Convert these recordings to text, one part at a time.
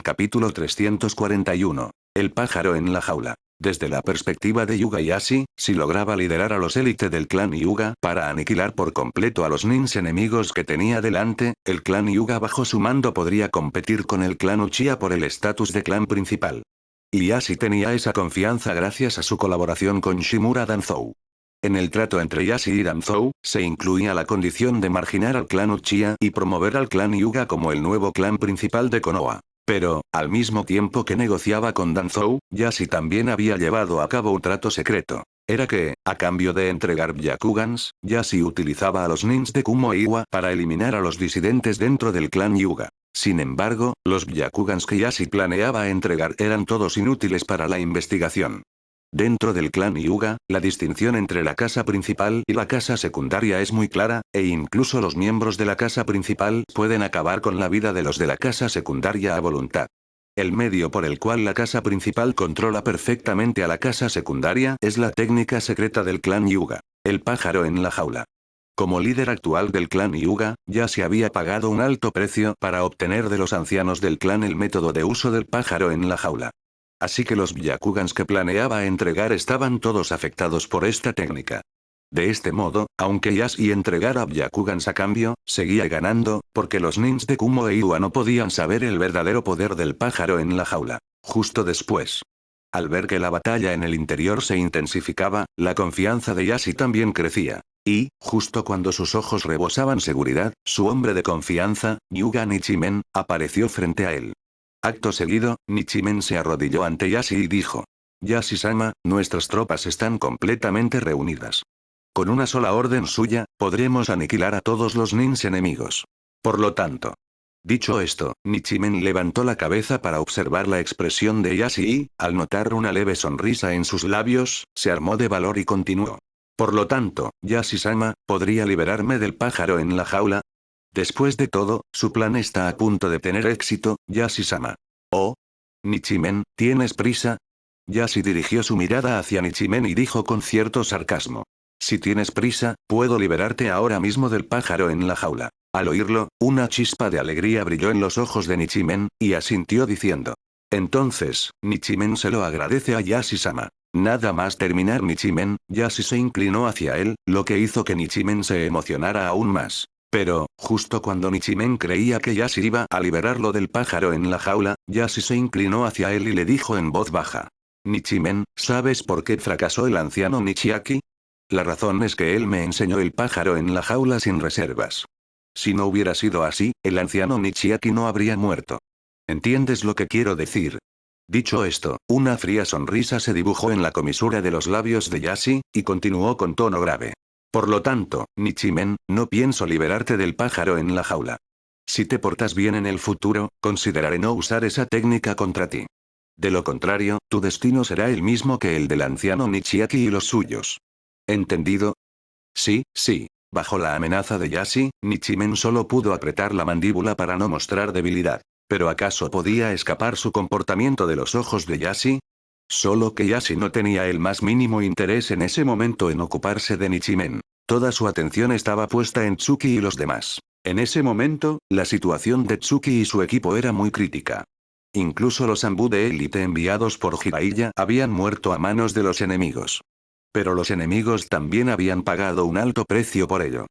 Capítulo 341. El pájaro en la jaula. Desde la perspectiva de Yuga Yashi, si lograba liderar a los élite del clan Yuga para aniquilar por completo a los nins enemigos que tenía delante, el clan Yuga bajo su mando podría competir con el clan Uchiha por el estatus de clan principal. Y Yashi tenía esa confianza gracias a su colaboración con Shimura Danzou. En el trato entre Yashi y Danzou, se incluía la condición de marginar al clan Uchiha y promover al clan Yuga como el nuevo clan principal de Konoha. Pero, al mismo tiempo que negociaba con Danzou, Yashi también había llevado a cabo un trato secreto. Era que, a cambio de entregar Byakugans, Yashi utilizaba a los nins de Kumo e Iwa para eliminar a los disidentes dentro del clan Yuga. Sin embargo, los Byakugans que Yashi planeaba entregar eran todos inútiles para la investigación. Dentro del clan Yuga, la distinción entre la casa principal y la casa secundaria es muy clara, e incluso los miembros de la casa principal pueden acabar con la vida de los de la casa secundaria a voluntad. El medio por el cual la casa principal controla perfectamente a la casa secundaria es la técnica secreta del clan Yuga, el pájaro en la jaula. Como líder actual del clan Yuga, ya se había pagado un alto precio para obtener de los ancianos del clan el método de uso del pájaro en la jaula. Así que los Byakugans que planeaba entregar estaban todos afectados por esta técnica. De este modo, aunque Yashi entregara Byakugans a cambio, seguía ganando, porque los nins de Kumo e Iwa no podían saber el verdadero poder del pájaro en la jaula. Justo después. Al ver que la batalla en el interior se intensificaba, la confianza de Yashi también crecía. Y, justo cuando sus ojos rebosaban seguridad, su hombre de confianza, Yuga Nichimen, apareció frente a él. Acto seguido, Nichimen se arrodilló ante Yashi y dijo: Yashi-sama, nuestras tropas están completamente reunidas. Con una sola orden suya, podremos aniquilar a todos los nins enemigos. Por lo tanto. Dicho esto, Nichimen levantó la cabeza para observar la expresión de Yashi y, al notar una leve sonrisa en sus labios, se armó de valor y continuó. Por lo tanto, Yashi-sama, ¿podría liberarme del pájaro en la jaula? Después de todo, su plan está a punto de tener éxito, Yashi-sama. Oh. Nichimen, ¿tienes prisa? Yashi dirigió su mirada hacia Nichimen y dijo con cierto sarcasmo. Si tienes prisa, puedo liberarte ahora mismo del pájaro en la jaula. Al oírlo, una chispa de alegría brilló en los ojos de Nichimen, y asintió diciendo. Entonces, Nichimen se lo agradece a Yashi-sama. Nada más terminar Nichimen, Yashi se inclinó hacia él, lo que hizo que Nichimen se emocionara aún más. Pero, justo cuando Nichimen creía que Yashi iba a liberarlo del pájaro en la jaula, Yashi se inclinó hacia él y le dijo en voz baja. Nichimen, ¿sabes por qué fracasó el anciano Nichiaki? La razón es que él me enseñó el pájaro en la jaula sin reservas. Si no hubiera sido así, el anciano Nichiaki no habría muerto. ¿Entiendes lo que quiero decir? Dicho esto, una fría sonrisa se dibujó en la comisura de los labios de Yashi, y continuó con tono grave. Por lo tanto, Nichimen, no pienso liberarte del pájaro en la jaula. Si te portas bien en el futuro, consideraré no usar esa técnica contra ti. De lo contrario, tu destino será el mismo que el del anciano Nichiaki y los suyos. ¿Entendido? Sí, sí. Bajo la amenaza de Yashi, Nichimen solo pudo apretar la mandíbula para no mostrar debilidad. ¿Pero acaso podía escapar su comportamiento de los ojos de Yashi? Solo que Yashi no tenía el más mínimo interés en ese momento en ocuparse de Nichimen. Toda su atención estaba puesta en Tsuki y los demás. En ese momento, la situación de Tsuki y su equipo era muy crítica. Incluso los Anbu de élite enviados por Jiraiya habían muerto a manos de los enemigos. Pero los enemigos también habían pagado un alto precio por ello.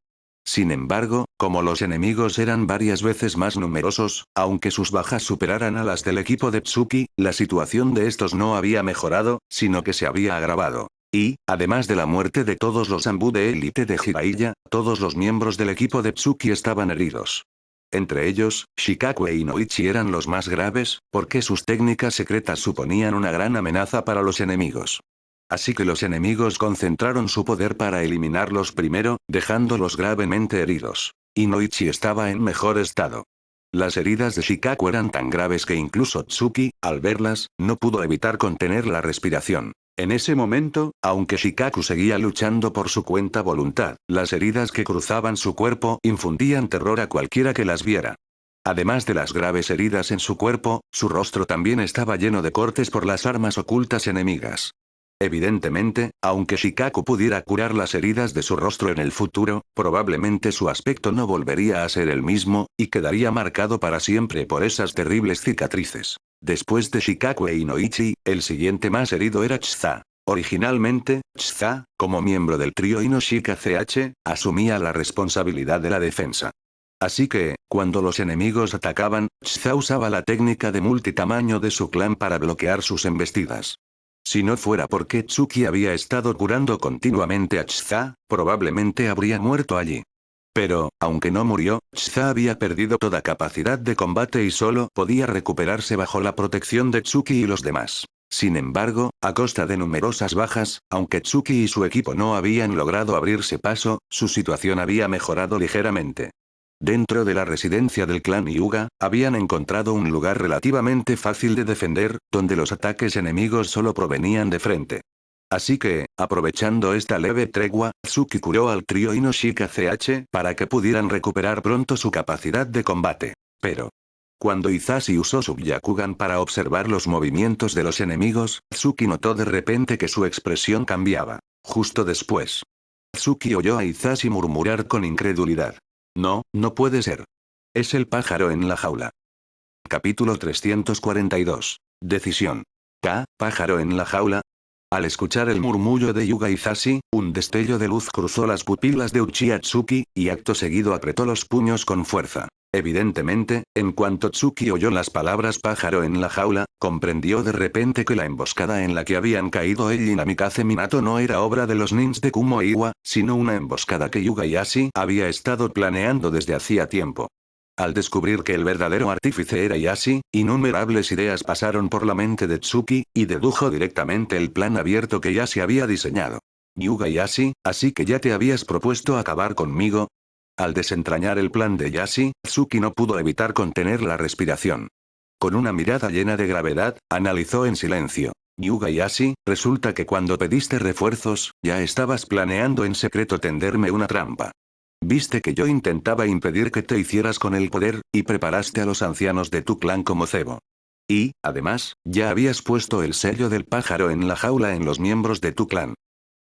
Sin embargo, como los enemigos eran varias veces más numerosos, aunque sus bajas superaran a las del equipo de Tsuki, la situación de estos no había mejorado, sino que se había agravado. Y, además de la muerte de todos los Anbu de élite de Jiraiya, todos los miembros del equipo de Tsuki estaban heridos. Entre ellos, Shikaku e Inoichi eran los más graves, porque sus técnicas secretas suponían una gran amenaza para los enemigos. Así que los enemigos concentraron su poder para eliminarlos primero, dejándolos gravemente heridos. Inoichi estaba en mejor estado. Las heridas de Shikaku eran tan graves que incluso Tsuki, al verlas, no pudo evitar contener la respiración. En ese momento, aunque Shikaku seguía luchando por su cuenta voluntad, las heridas que cruzaban su cuerpo infundían terror a cualquiera que las viera. Además de las graves heridas en su cuerpo, su rostro también estaba lleno de cortes por las armas ocultas enemigas. Evidentemente, aunque Shikaku pudiera curar las heridas de su rostro en el futuro, probablemente su aspecto no volvería a ser el mismo, y quedaría marcado para siempre por esas terribles cicatrices. Después de Shikaku e Inoichi, el siguiente más herido era Chza. Originalmente, Chza, como miembro del trío Inoshika CH, asumía la responsabilidad de la defensa. Así que, cuando los enemigos atacaban, Chza usaba la técnica de multitamaño de su clan para bloquear sus embestidas. Si no fuera porque Tsuki había estado curando continuamente a Chza, probablemente habría muerto allí. Pero, aunque no murió, Chza había perdido toda capacidad de combate y solo podía recuperarse bajo la protección de Tsuki y los demás. Sin embargo, a costa de numerosas bajas, aunque Tsuki y su equipo no habían logrado abrirse paso, su situación había mejorado ligeramente. Dentro de la residencia del clan Hyuga, habían encontrado un lugar relativamente fácil de defender, donde los ataques enemigos solo provenían de frente. Así que, aprovechando esta leve tregua, Tsuki curó al trío Inoshika CH para que pudieran recuperar pronto su capacidad de combate. Pero, cuando Hisashi usó su Byakugan para observar los movimientos de los enemigos, Tsuki notó de repente que su expresión cambiaba. Justo después, Tsuki oyó a Hisashi murmurar con incredulidad. No, no puede ser. Es el pájaro en la jaula. Capítulo 342. Decisión. Pájaro en la jaula. Al escuchar el murmullo de Yuga Hisashi, un destello de luz cruzó las pupilas de Uchiha Tsuki, y acto seguido apretó los puños con fuerza. Evidentemente, en cuanto Tsuki oyó las palabras pájaro en la jaula, comprendió de repente que la emboscada en la que habían caído él y Namikaze Minato no era obra de los nins de Kumo Iwa, sino una emboscada que Yuga Hisashi había estado planeando desde hacía tiempo. Al descubrir que el verdadero artífice era Hisashi, innumerables ideas pasaron por la mente de Tsuki, y dedujo directamente el plan abierto que Hisashi había diseñado. Yuga Hisashi, ¿así que ya te habías propuesto acabar conmigo? Al desentrañar el plan de Hisashi, Tsuki no pudo evitar contener la respiración. Con una mirada llena de gravedad, analizó en silencio. Yuga Hisashi, resulta que cuando pediste refuerzos, ya estabas planeando en secreto tenderme una trampa. Viste que yo intentaba impedir que te hicieras con el poder, y preparaste a los ancianos de tu clan como cebo. Y, además, ya habías puesto el sello del pájaro en la jaula en los miembros de tu clan.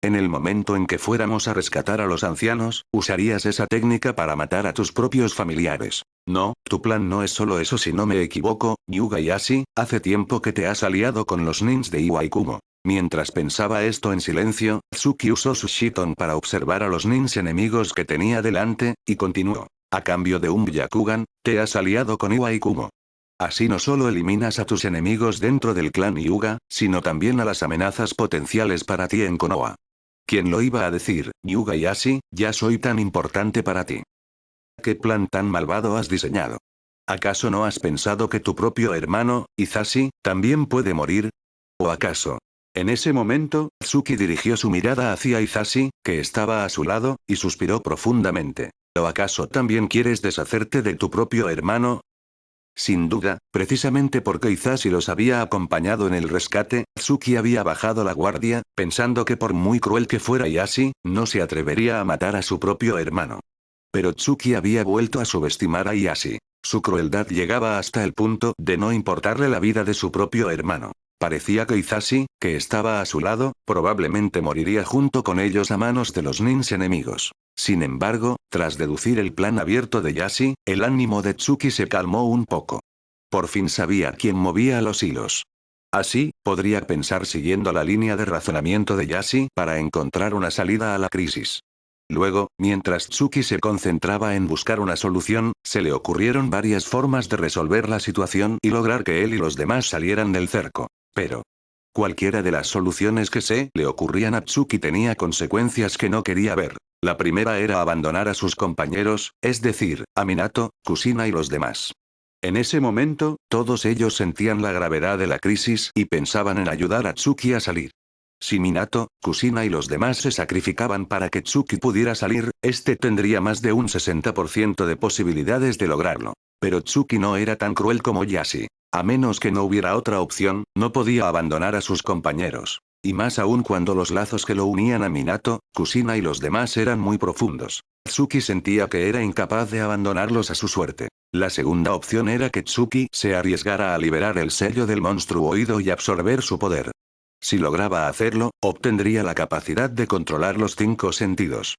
En el momento en que fuéramos a rescatar a los ancianos, usarías esa técnica para matar a tus propios familiares. No, tu plan no es solo eso si no me equivoco, Yuga Hisashi, hace tiempo que te has aliado con los nins de Iwaikumo. Mientras pensaba esto en silencio, Tsuki usó su Shiton para observar a los nins enemigos que tenía delante, y continuó. A cambio de un Byakugan, te has aliado con Iwaikumo. Así no solo eliminas a tus enemigos dentro del clan Hyuga, sino también a las amenazas potenciales para ti en Konoha. ¿Quién lo iba a decir, Yuga Hisashi? Ya soy tan importante para ti. ¿Qué plan tan malvado has diseñado? ¿Acaso no has pensado que tu propio hermano, Hisashi, también puede morir? ¿O acaso? En ese momento, Tsuki dirigió su mirada hacia Hisashi, que estaba a su lado, y suspiró profundamente. ¿O acaso también quieres deshacerte de tu propio hermano? Sin duda, precisamente porque Hisashi los había acompañado en el rescate, Tsuki había bajado la guardia, pensando que por muy cruel que fuera Hisashi, no se atrevería a matar a su propio hermano. Pero Tsuki había vuelto a subestimar a Hisashi. Su crueldad llegaba hasta el punto de no importarle la vida de su propio hermano. Parecía que Hisashi, que estaba a su lado, probablemente moriría junto con ellos a manos de los nins enemigos. Sin embargo, tras deducir el plan abierto de Hisashi, el ánimo de Tsuki se calmó un poco. Por fin sabía quién movía los hilos. Así, podría pensar siguiendo la línea de razonamiento de Hisashi para encontrar una salida a la crisis. Luego, mientras Tsuki se concentraba en buscar una solución, se le ocurrieron varias formas de resolver la situación y lograr que él y los demás salieran del cerco. Pero, cualquiera de las soluciones que se le ocurrían a Tsuki tenía consecuencias que no quería ver. La primera era abandonar a sus compañeros, es decir, a Minato, Kushina y los demás. En ese momento, todos ellos sentían la gravedad de la crisis y pensaban en ayudar a Tsuki a salir. Si Minato, Kushina y los demás se sacrificaban para que Tsuki pudiera salir, este tendría más de un 60% de posibilidades de lograrlo. Pero Tsuki no era tan cruel como Hisashi. A menos que no hubiera otra opción, no podía abandonar a sus compañeros. Y más aún cuando los lazos que lo unían a Minato, Kushina y los demás eran muy profundos. Tsuki sentía que era incapaz de abandonarlos a su suerte. La segunda opción era que Tsuki se arriesgara a liberar el sello del monstruo oído y absorber su poder. Si lograba hacerlo, obtendría la capacidad de controlar los 5 sentidos.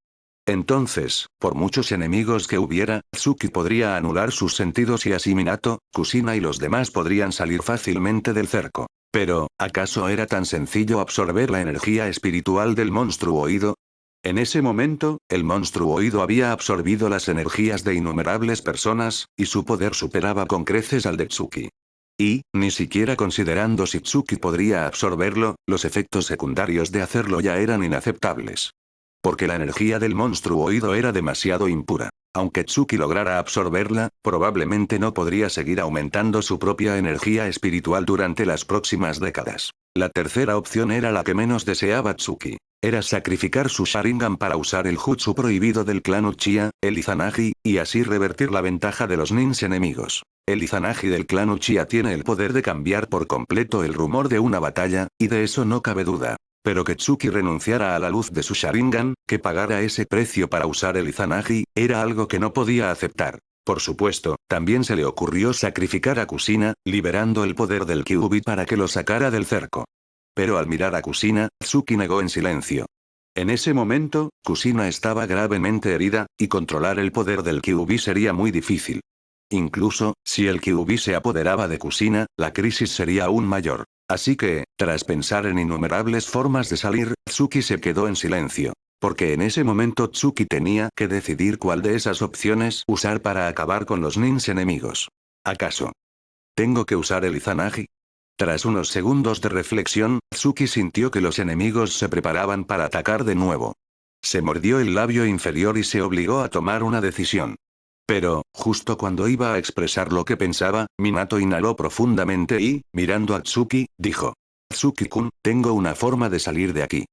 Entonces, por muchos enemigos que hubiera, Tsuki podría anular sus sentidos y así Minato, Kushina y los demás podrían salir fácilmente del cerco. Pero, ¿acaso era tan sencillo absorber la energía espiritual del monstruoído? En ese momento, el monstruoído había absorbido las energías de innumerables personas, y su poder superaba con creces al de Tsuki. Y, ni siquiera considerando si Tsuki podría absorberlo, los efectos secundarios de hacerlo ya eran inaceptables. Porque la energía del monstruoído era demasiado impura. Aunque Tsuki lograra absorberla, probablemente no podría seguir aumentando su propia energía espiritual durante las próximas décadas. La tercera opción era la que menos deseaba Tsuki. Era sacrificar su Sharingan para usar el jutsu prohibido del clan Uchiha, el Izanagi, y así revertir la ventaja de los nins enemigos. El Izanagi del clan Uchiha tiene el poder de cambiar por completo el rumor de una batalla, y de eso no cabe duda. Pero que Tsuki renunciara a la luz de su Sharingan, que pagara ese precio para usar el Izanagi, era algo que no podía aceptar. Por supuesto, también se le ocurrió sacrificar a Kushina, liberando el poder del Kyuubi para que lo sacara del cerco. Pero al mirar a Kushina, Tsuki negó en silencio. En ese momento, Kushina estaba gravemente herida, y controlar el poder del Kyuubi sería muy difícil. Incluso, si el Kyuubi se apoderaba de Kushina, la crisis sería aún mayor. Así que, tras pensar en innumerables formas de salir, Tsuki se quedó en silencio. Porque en ese momento Tsuki tenía que decidir cuál de esas opciones usar para acabar con los nins enemigos. ¿Acaso tengo que usar el Izanagi? Tras unos segundos de reflexión, Tsuki sintió que los enemigos se preparaban para atacar de nuevo. Se mordió el labio inferior y se obligó a tomar una decisión. Pero, justo cuando iba a expresar lo que pensaba, Minato inhaló profundamente y, mirando a Tsuki, dijo: Tsuki-kun, tengo una forma de salir de aquí.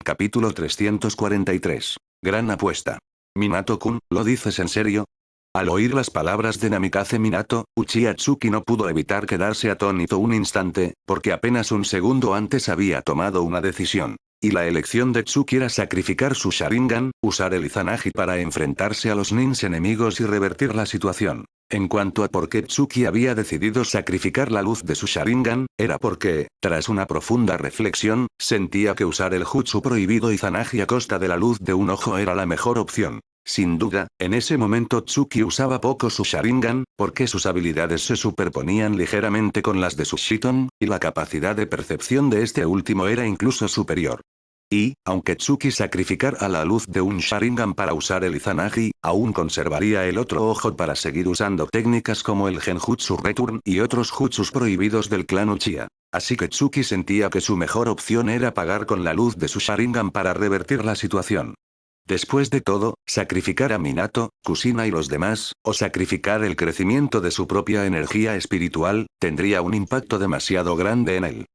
Capítulo 343. Gran apuesta. Minato-kun, ¿lo dices en serio? Al oír las palabras de Namikaze Minato, Uchiha Tsuki no pudo evitar quedarse atónito un instante, porque apenas un segundo antes había tomado una decisión. Y la elección de Tsuki era sacrificar su Sharingan, usar el Izanagi para enfrentarse a los nins enemigos y revertir la situación. En cuanto a por qué Tsuki había decidido sacrificar la luz de su Sharingan, era porque, tras una profunda reflexión, sentía que usar el jutsu prohibido Izanagi a costa de la luz de un ojo era la mejor opción. Sin duda, en ese momento Tsuki usaba poco su Sharingan, porque sus habilidades se superponían ligeramente con las de su Shiton, y la capacidad de percepción de este último era incluso superior. Y, aunque Tsuki sacrificara la luz de un Sharingan para usar el Izanagi, aún conservaría el otro ojo para seguir usando técnicas como el Genjutsu Return y otros jutsus prohibidos del clan Uchiha. Así que Tsuki sentía que su mejor opción era pagar con la luz de su Sharingan para revertir la situación. Después de todo, sacrificar a Minato, Kushina y los demás, o sacrificar el crecimiento de su propia energía espiritual, tendría un impacto demasiado grande en él.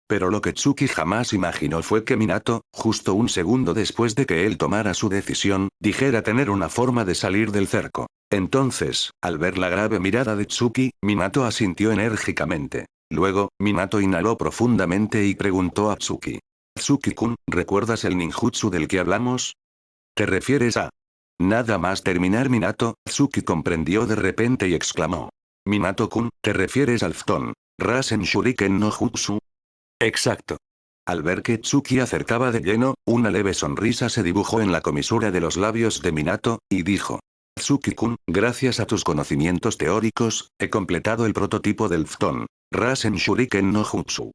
Pero lo que Tsuki jamás imaginó fue que Minato, justo un segundo después de que él tomara su decisión, dijera tener una forma de salir del cerco. Entonces, al ver la grave mirada de Tsuki, Minato asintió enérgicamente. Luego, Minato inhaló profundamente y preguntó a Tsuki: Tsuki-kun, ¿recuerdas el ninjutsu del que hablamos? ¿Te refieres a...? Nada más terminar Minato, Tsuki comprendió de repente y exclamó: Minato-kun, ¿te refieres al Fton Rasen Shuriken no Jutsu? Exacto. Al ver que Tsuki acertaba de lleno, una leve sonrisa se dibujó en la comisura de los labios de Minato, y dijo: Tsuki-kun, gracias a tus conocimientos teóricos, he completado el prototipo del Fton Rasen Shuriken no Jutsu.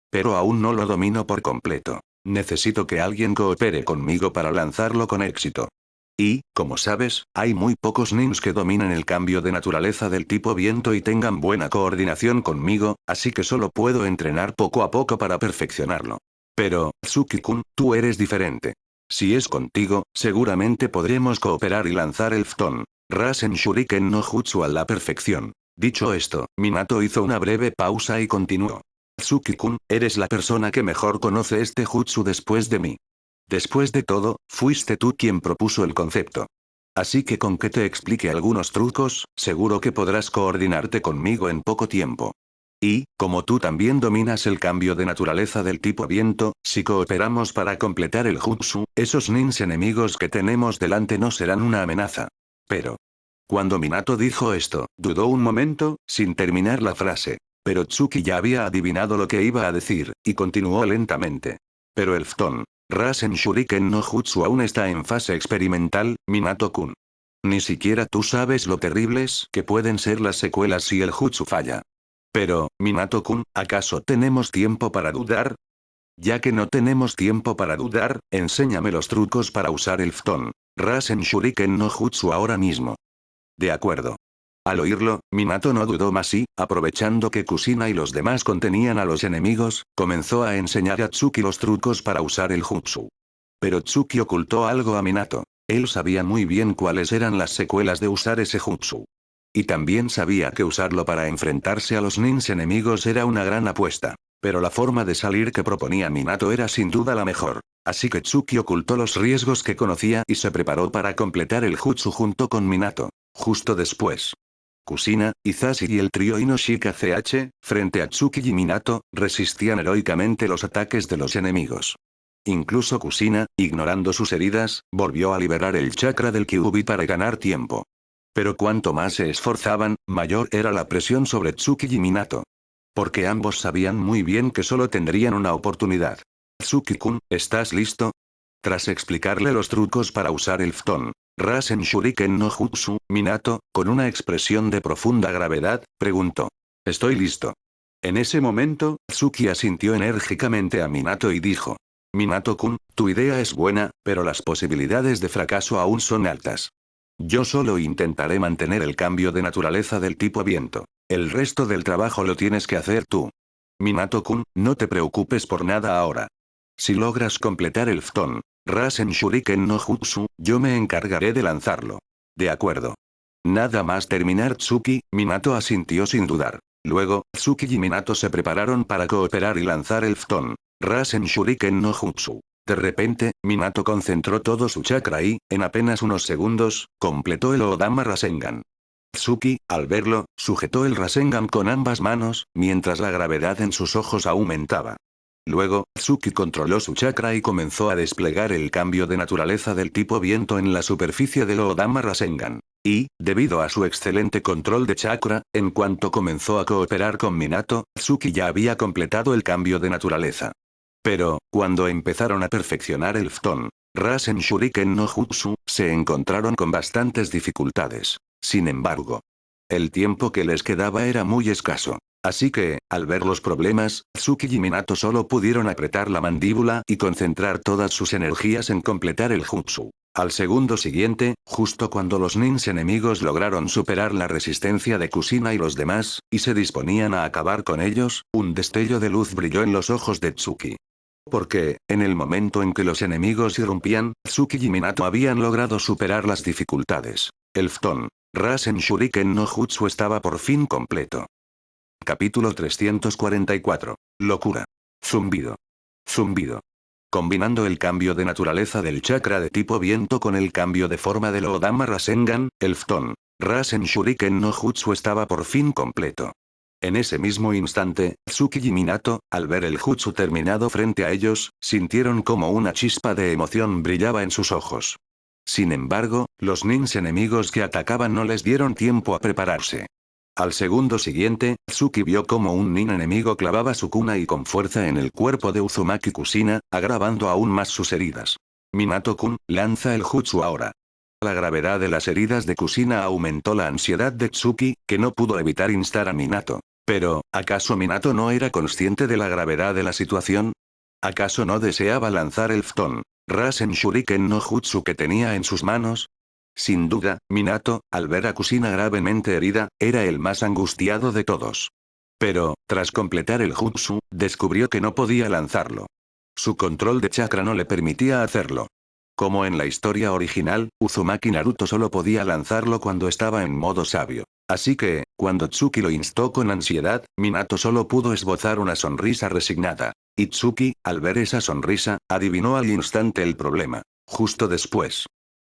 Pero aún no lo domino por completo. Necesito que alguien coopere conmigo para lanzarlo con éxito. Y, como sabes, hay muy pocos nins que dominen el cambio de naturaleza del tipo viento y tengan buena coordinación conmigo, así que solo puedo entrenar poco a poco para perfeccionarlo. Pero, Tsuki-kun, tú eres diferente. Si es contigo, seguramente podremos cooperar y lanzar el Fton Rasen Shuriken no Jutsu a la perfección. Dicho esto, Minato hizo una breve pausa y continuó: Tsuki-kun, eres la persona que mejor conoce este jutsu después de mí. Después de todo, fuiste tú quien propuso el concepto. Así que con que te explique algunos trucos, seguro que podrás coordinarte conmigo en poco tiempo. Y, como tú también dominas el cambio de naturaleza del tipo viento, si cooperamos para completar el jutsu, esos nins enemigos que tenemos delante no serán una amenaza. Pero... Cuando Minato dijo esto, dudó un momento, sin terminar la frase. Pero Tsuki ya había adivinado lo que iba a decir, y continuó lentamente. Pero el Fton Rasen Shuriken no Jutsu aún está en fase experimental, Minato-kun. Ni siquiera tú sabes lo terribles que pueden ser las secuelas si el Jutsu falla. Pero, Minato-kun, ¿acaso tenemos tiempo para dudar? Ya que no tenemos tiempo para dudar, enséñame los trucos para usar el Fton Rasen Shuriken no Jutsu ahora mismo. De acuerdo. Al oírlo, Minato no dudó más y, aprovechando que Kushina y los demás contenían a los enemigos, comenzó a enseñar a Tsuki los trucos para usar el jutsu. Pero Tsuki ocultó algo a Minato. Él sabía muy bien cuáles eran las secuelas de usar ese jutsu. Y también sabía que usarlo para enfrentarse a los nins enemigos era una gran apuesta. Pero la forma de salir que proponía Minato era sin duda la mejor. Así que Tsuki ocultó los riesgos que conocía y se preparó para completar el jutsu junto con Minato. Justo después, Kushina, Hisashi y el trío Inoshika CH, frente a Tsuki y Minato, resistían heroicamente los ataques de los enemigos. Incluso Kushina, ignorando sus heridas, volvió a liberar el chakra del Kyuubi para ganar tiempo. Pero cuanto más se esforzaban, mayor era la presión sobre Tsuki y Minato. Porque ambos sabían muy bien que solo tendrían una oportunidad. Tsuki-kun, ¿estás listo? Tras explicarle los trucos para usar el Fton Rasen Shuriken no Jutsu, Minato, con una expresión de profunda gravedad, preguntó. Estoy listo. En ese momento, Tsuki asintió enérgicamente a Minato y dijo. Minato-kun, tu idea es buena, pero las posibilidades de fracaso aún son altas. Yo solo intentaré mantener el cambio de naturaleza del tipo viento. El resto del trabajo lo tienes que hacer tú. Minato-kun, no te preocupes por nada ahora. Si logras completar el Fton Rasen Shuriken no Jutsu, yo me encargaré de lanzarlo. De acuerdo. Nada más terminar Tsuki, Minato asintió sin dudar. Luego, Tsuki y Minato se prepararon para cooperar y lanzar el Fton Rasen Shuriken no Jutsu. De repente, Minato concentró todo su chakra y, en apenas unos segundos, completó el Odama Rasengan. Tsuki, al verlo, sujetó el Rasengan con ambas manos, mientras la gravedad en sus ojos aumentaba. Luego, Tsuki controló su chakra y comenzó a desplegar el cambio de naturaleza del tipo viento en la superficie del Odama Rasengan. Y, debido a su excelente control de chakra, en cuanto comenzó a cooperar con Minato, Tsuki ya había completado el cambio de naturaleza. Pero, cuando empezaron a perfeccionar el Fton Rasen Shuriken no Jutsu, se encontraron con bastantes dificultades. Sin embargo, el tiempo que les quedaba era muy escaso. Así que, al ver los problemas, Tsuki y Minato solo pudieron apretar la mandíbula y concentrar todas sus energías en completar el jutsu. Al segundo siguiente, justo cuando los nins enemigos lograron superar la resistencia de Kushina y los demás, y se disponían a acabar con ellos, un destello de luz brilló en los ojos de Tsuki. Porque, en el momento en que los enemigos irrumpían, Tsuki y Minato habían logrado superar las dificultades. El Fton Rasen Shuriken no Jutsu estaba por fin completo. Capítulo 344. Locura. Zumbido. Zumbido. Combinando el cambio de naturaleza del chakra de tipo viento con el cambio de forma del Odama Rasengan, el Fton Rasen Shuriken no Jutsu estaba por fin completo. En ese mismo instante, Tsuki y Minato, al ver el jutsu terminado frente a ellos, sintieron como una chispa de emoción brillaba en sus ojos. Sin embargo, los nins enemigos que atacaban no les dieron tiempo a prepararse. Al segundo siguiente, Tsuki vio como un nin enemigo clavaba su kunai con fuerza en el cuerpo de Uzumaki Kushina, agravando aún más sus heridas. Minato-kun, lanza el jutsu ahora. La gravedad de las heridas de Kushina aumentó la ansiedad de Tsuki, que no pudo evitar instar a Minato. Pero, ¿acaso Minato no era consciente de la gravedad de la situación? ¿Acaso no deseaba lanzar el Fton Rasen Shuriken no Jutsu que tenía en sus manos? Sin duda, Minato, al ver a Kushina gravemente herida, era el más angustiado de todos. Pero, tras completar el jutsu, descubrió que no podía lanzarlo. Su control de chakra no le permitía hacerlo. Como en la historia original, Uzumaki Naruto solo podía lanzarlo cuando estaba en modo sabio. Así que, cuando Tsuki lo instó con ansiedad, Minato solo pudo esbozar una sonrisa resignada. Y Tsuki, al ver esa sonrisa, adivinó al instante el problema. Justo después,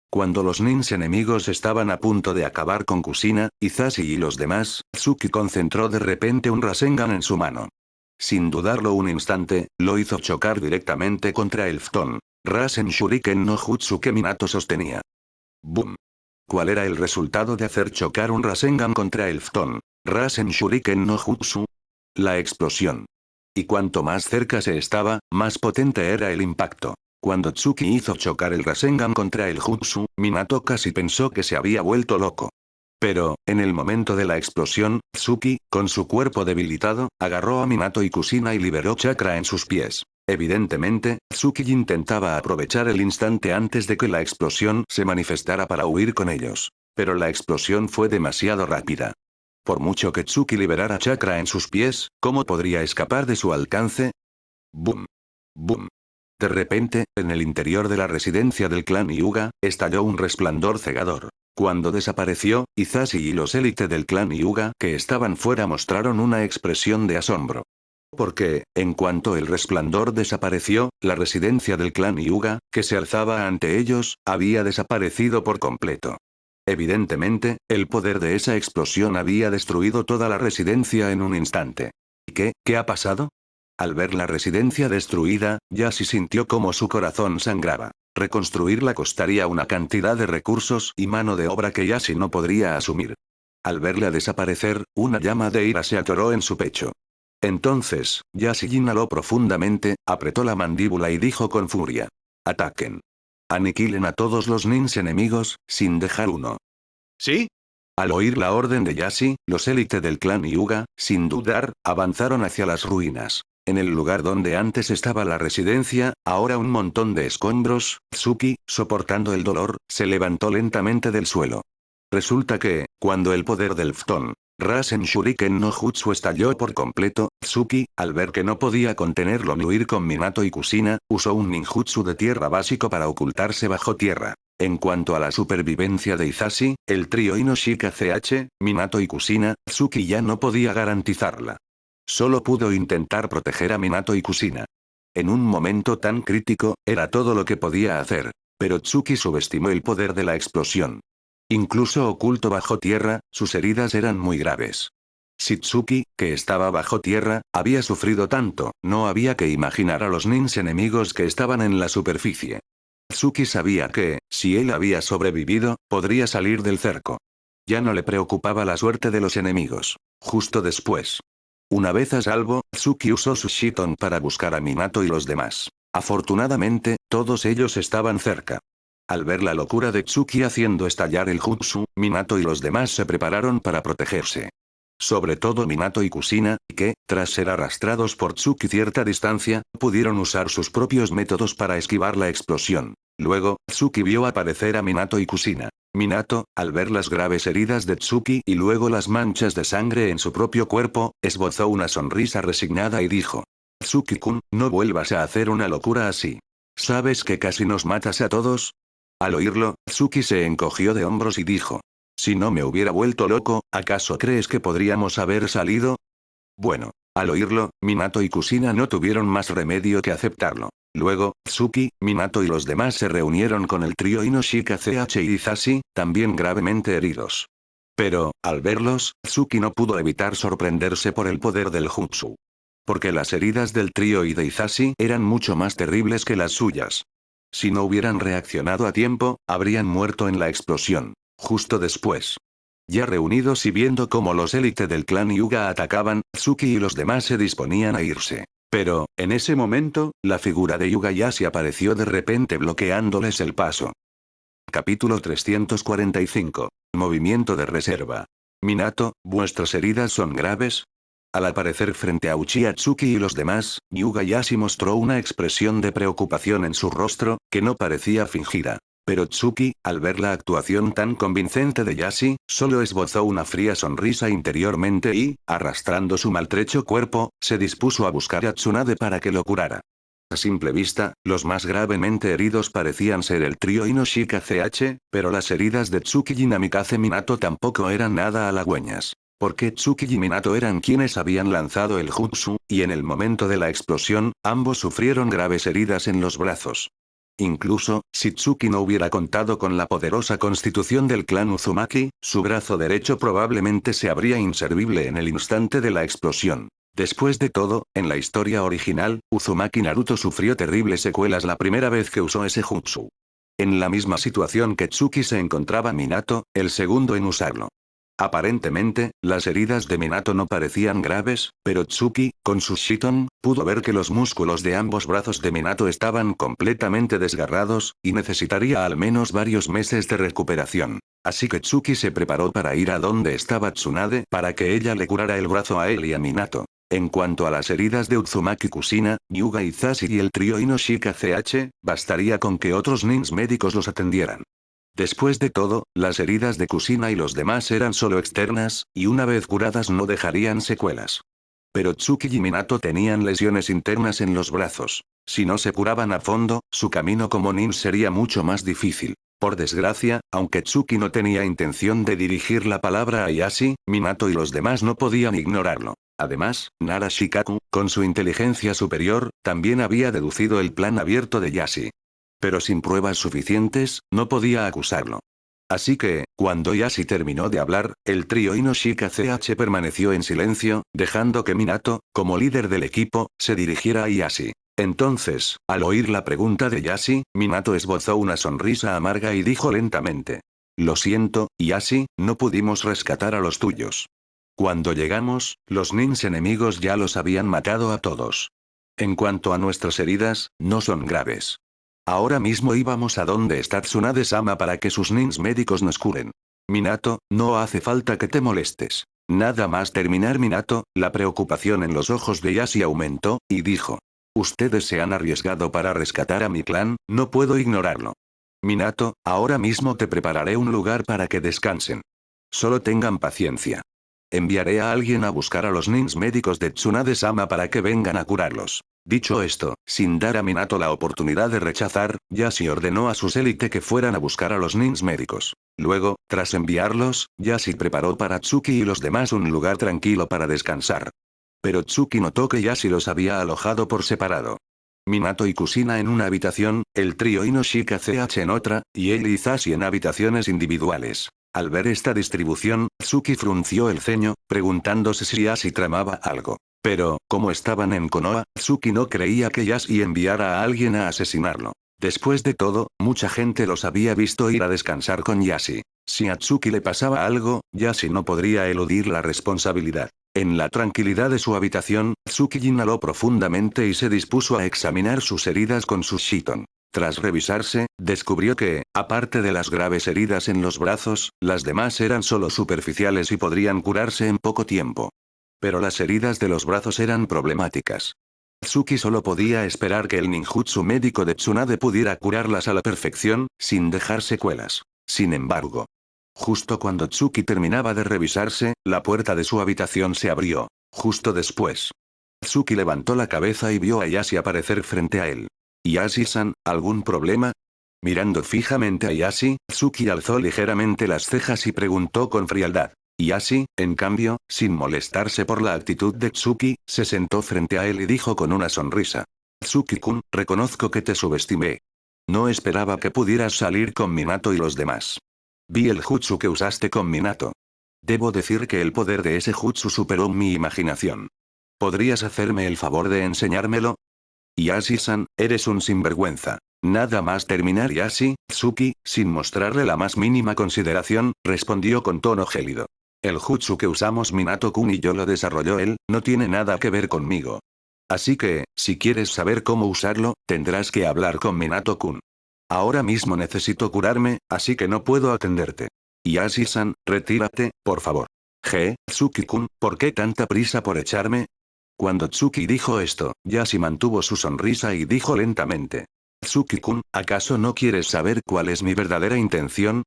cuando los nins enemigos estaban a punto de acabar con Kushina, Hisashi y los demás, Tsuki concentró de repente un Rasengan en su mano. Sin dudarlo un instante, lo hizo chocar directamente contra el Fton Rasen Shuriken no Jutsu que Minato sostenía. ¡Boom! ¿Cuál era el resultado de hacer chocar un Rasengan contra el Fton Rasen Shuriken no Jutsu? la explosión. Y cuanto más cerca se estaba, más potente era el impacto. Cuando Tsuki hizo chocar el Rasengan contra el Jutsu, Minato casi pensó que se había vuelto loco. Pero, en el momento de la explosión, Tsuki, con su cuerpo debilitado, agarró a Minato y Kushina y liberó chakra en sus pies. Evidentemente, Tsuki intentaba aprovechar el instante antes de que la explosión se manifestara para huir con ellos. Pero la explosión fue demasiado rápida. Por mucho que Tsuki liberara chakra en sus pies, ¿cómo podría escapar de su alcance? ¡Bum! ¡Bum! De repente, en el interior de la residencia del clan Hyuga, estalló un resplandor cegador. Cuando desapareció, Hisashi y los élite del clan Hyuga que estaban fuera mostraron una expresión de asombro. Porque, en cuanto el resplandor desapareció, la residencia del clan Hyuga, que se alzaba ante ellos, había desaparecido por completo. Evidentemente, el poder de esa explosión había destruido toda la residencia en un instante. ¿Y qué ha pasado? Al ver la residencia destruida, Yashi sintió como su corazón sangraba. Reconstruirla costaría una cantidad de recursos y mano de obra que Yashi no podría asumir. Al verla desaparecer, una llama de ira se atoró en su pecho. Entonces, Yashi inhaló profundamente, apretó la mandíbula y dijo con furia: «Ataquen. Aniquilen a todos los nins enemigos, sin dejar uno». ¿Sí? Al oír la orden de Yashi, los élite del clan Hyuga, sin dudar, avanzaron hacia las ruinas. En el lugar donde antes estaba la residencia, ahora un montón de escombros, Tsuki, soportando el dolor, se levantó lentamente del suelo. Resulta que, cuando el poder del Phtón Rasen Shuriken no Jutsu estalló por completo, Tsuki, al ver que no podía contenerlo ni huir con Minato y Kushina, usó un ninjutsu de tierra básico para ocultarse bajo tierra. En cuanto a la supervivencia de Hisashi, el trío Inoshika CH, Minato y Kushina, Tsuki ya no podía garantizarla. Solo pudo intentar proteger a Minato y Kushina. En un momento tan crítico, era todo lo que podía hacer. Pero Tsuki subestimó el poder de la explosión. Incluso oculto bajo tierra, sus heridas eran muy graves. Si Tsuki, que estaba bajo tierra, había sufrido tanto, no había que imaginar a los nins enemigos que estaban en la superficie. Tsuki sabía que, si él había sobrevivido, podría salir del cerco. Ya no le preocupaba la suerte de los enemigos. Justo después. Una vez a salvo, Tsuki usó su Shiton para buscar a Minato y los demás. Afortunadamente, todos ellos estaban cerca. Al ver la locura de Tsuki haciendo estallar el jutsu, Minato y los demás se prepararon para protegerse. Sobre todo Minato y Kushina, que, tras ser arrastrados por Tsuki cierta distancia, pudieron usar sus propios métodos para esquivar la explosión. Luego, Tsuki vio aparecer a Minato y Kushina. Minato, al ver las graves heridas de Tsuki y luego las manchas de sangre en su propio cuerpo, esbozó una sonrisa resignada y dijo: «Tsuki-kun, no vuelvas a hacer una locura así. ¿Sabes que casi nos matas a todos?» Al oírlo, Tsuki se encogió de hombros y dijo: «Si no me hubiera vuelto loco, ¿acaso crees que podríamos haber salido?» Bueno. Al oírlo, Minato y Kushina no tuvieron más remedio que aceptarlo. Luego, Tsuki, Minato y los demás se reunieron con el trío Inoshika CH y Hisashi, también gravemente heridos. Pero, al verlos, Tsuki no pudo evitar sorprenderse por el poder del jutsu. Porque las heridas del trío y de Hisashi eran mucho más terribles que las suyas. Si no hubieran reaccionado a tiempo, habrían muerto en la explosión. Justo después. Ya reunidos y viendo cómo los élite del clan Hyuga atacaban, Tsuki y los demás se disponían a irse. Pero, en ese momento, la figura de Hyuga Yashi apareció de repente bloqueándoles el paso. Capítulo 345. Movimiento de reserva. Minato, ¿vuestras heridas son graves? Al aparecer frente a Uchiha Tsuki y los demás, Hyuga Yashi mostró una expresión de preocupación en su rostro, que no parecía fingida. Pero Tsuki, al ver la actuación tan convincente de Yashi, solo esbozó una fría sonrisa interiormente y, arrastrando su maltrecho cuerpo, se dispuso a buscar a Tsunade para que lo curara. A simple vista, los más gravemente heridos parecían ser el trío Inoshika CH, pero las heridas de Tsuki y Namikaze Minato tampoco eran nada halagüeñas. Porque Tsuki y Minato eran quienes habían lanzado el jutsu, y en el momento de la explosión, ambos sufrieron graves heridas en los brazos. Incluso, si Tsuki no hubiera contado con la poderosa constitución del clan Uzumaki, su brazo derecho probablemente se habría inservible en el instante de la explosión. Después de todo, en la historia original, Uzumaki Naruto sufrió terribles secuelas la primera vez que usó ese jutsu. En la misma situación que Tsuki se encontraba Minato, el segundo en usarlo. Aparentemente, las heridas de Minato no parecían graves, pero Tsuki, con su Shiton, pudo ver que los músculos de ambos brazos de Minato estaban completamente desgarrados, y necesitaría al menos varios meses de recuperación. Así que Tsuki se preparó para ir a donde estaba Tsunade para que ella le curara el brazo a él y a Minato. En cuanto a las heridas de Uzumaki Kushina, Hyuga Izashi y el trío Inoshika CH, bastaría con que otros nins médicos los atendieran. Después de todo, las heridas de Kushina y los demás eran solo externas, y una vez curadas no dejarían secuelas. Pero Tsuki y Minato tenían lesiones internas en los brazos. Si no se curaban a fondo, su camino como nin sería mucho más difícil. Por desgracia, aunque Tsuki no tenía intención de dirigir la palabra a Yashi, Minato y los demás no podían ignorarlo. Además, Nara Shikaku, con su inteligencia superior, también había deducido el plan abierto de Yashi. Pero sin pruebas suficientes, no podía acusarlo. Así que, cuando Yashi terminó de hablar, el trío Inoshika CH permaneció en silencio, dejando que Minato, como líder del equipo, se dirigiera a Yashi. Entonces, al oír la pregunta de Yashi, Minato esbozó una sonrisa amarga y dijo lentamente: «Lo siento, Yashi, no pudimos rescatar a los tuyos. Cuando llegamos, los nins enemigos ya los habían matado a todos. En cuanto a nuestras heridas, no son graves. Ahora mismo íbamos a donde está Tsunade-sama para que sus nins médicos nos curen. Minato, no hace falta que te molestes». Nada más terminar Minato, la preocupación en los ojos de Yashi aumentó, y dijo: «Ustedes se han arriesgado para rescatar a mi clan, no puedo ignorarlo. Minato, ahora mismo te prepararé un lugar para que descansen. Solo tengan paciencia. Enviaré a alguien a buscar a los nins médicos de Tsunade-sama para que vengan a curarlos». Dicho esto, sin dar a Minato la oportunidad de rechazar, Yashi ordenó a sus élite que fueran a buscar a los nins médicos. Luego, tras enviarlos, Yashi preparó para Tsuki y los demás un lugar tranquilo para descansar. Pero Tsuki notó que Yashi los había alojado por separado. Minato y Kushina en una habitación, el trío Inoshika CH en otra, y él y Izashi en habitaciones individuales. Al ver esta distribución, Tsuki frunció el ceño, preguntándose si Yashi tramaba algo. Pero, como estaban en Konoha, Tsuki no creía que Yashi enviara a alguien a asesinarlo. Después de todo, mucha gente los había visto ir a descansar con Yashi. Si a Tsuki le pasaba algo, Yashi no podría eludir la responsabilidad. En la tranquilidad de su habitación, Tsuki inhaló profundamente y se dispuso a examinar sus heridas con su Shiton. Tras revisarse, descubrió que, aparte de las graves heridas en los brazos, las demás eran solo superficiales y podrían curarse en poco tiempo. Pero las heridas de los brazos eran problemáticas. Tsuki solo podía esperar que el ninjutsu médico de Tsunade pudiera curarlas a la perfección, sin dejar secuelas. Sin embargo, justo cuando Tsuki terminaba de revisarse, la puerta de su habitación se abrió. Justo después, Tsuki levantó la cabeza y vio a Yashi aparecer frente a él. «Yashi-san, ¿algún problema?». Mirando fijamente a Yashi, Tsuki alzó ligeramente las cejas y preguntó con frialdad. Yashi, en cambio, sin molestarse por la actitud de Tsuki, se sentó frente a él y dijo con una sonrisa: «Tsuki-kun, reconozco que te subestimé. No esperaba que pudieras salir con Minato y los demás. Vi el jutsu que usaste con Minato. Debo decir que el poder de ese jutsu superó mi imaginación. ¿Podrías hacerme el favor de enseñármelo?». «Yashi-san, eres un sinvergüenza». Nada más terminar Yashi, Tsuki, sin mostrarle la más mínima consideración, respondió con tono gélido: «El jutsu que usamos Minato-kun y yo lo desarrolló él, no tiene nada que ver conmigo. Así que, si quieres saber cómo usarlo, tendrás que hablar con Minato-kun. Ahora mismo necesito curarme, así que no puedo atenderte. Yashi-san, retírate, por favor». «Tsuki-kun, ¿por qué tanta prisa por echarme?». Cuando Tsuki dijo esto, Yashi mantuvo su sonrisa y dijo lentamente: «Tsuki-kun, ¿acaso no quieres saber cuál es mi verdadera intención?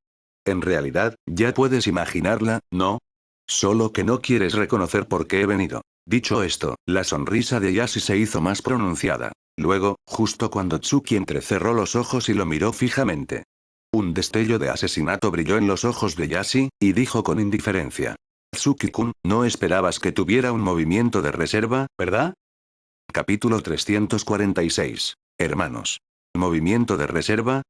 En realidad, ya puedes imaginarla, ¿no? Solo que no quieres reconocer por qué he venido». Dicho esto, la sonrisa de Yashi se hizo más pronunciada. Luego, justo cuando Tsuki entrecerró los ojos y lo miró fijamente, un destello de asesinato brilló en los ojos de Yashi, y dijo con indiferencia: «Tsuki-kun, no esperabas que tuviera un movimiento de reserva, ¿verdad?». Capítulo 346. Hermanos. ¿Movimiento de reserva?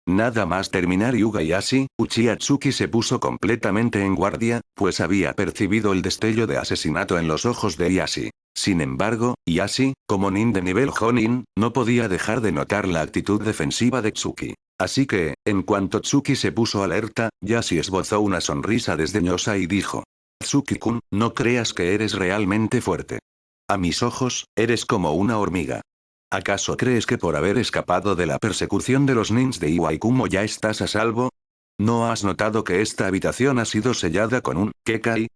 Nada más terminar Hyuga y Yashi, Uchiha Tsuki se puso completamente en guardia, pues había percibido el destello de asesinato en los ojos de Yashi. Sin embargo, Yashi, como nin de nivel Jonin, no podía dejar de notar la actitud defensiva de Tsuki. Así que, en cuanto Tsuki se puso alerta, Yashi esbozó una sonrisa desdeñosa y dijo. Tsuki-kun, no creas que eres realmente fuerte. A mis ojos, eres como una hormiga. ¿Acaso crees que por haber escapado de la persecución de los nins de Iwaikumo ya estás a salvo? ¿No has notado que esta habitación ha sido sellada con un Kekai?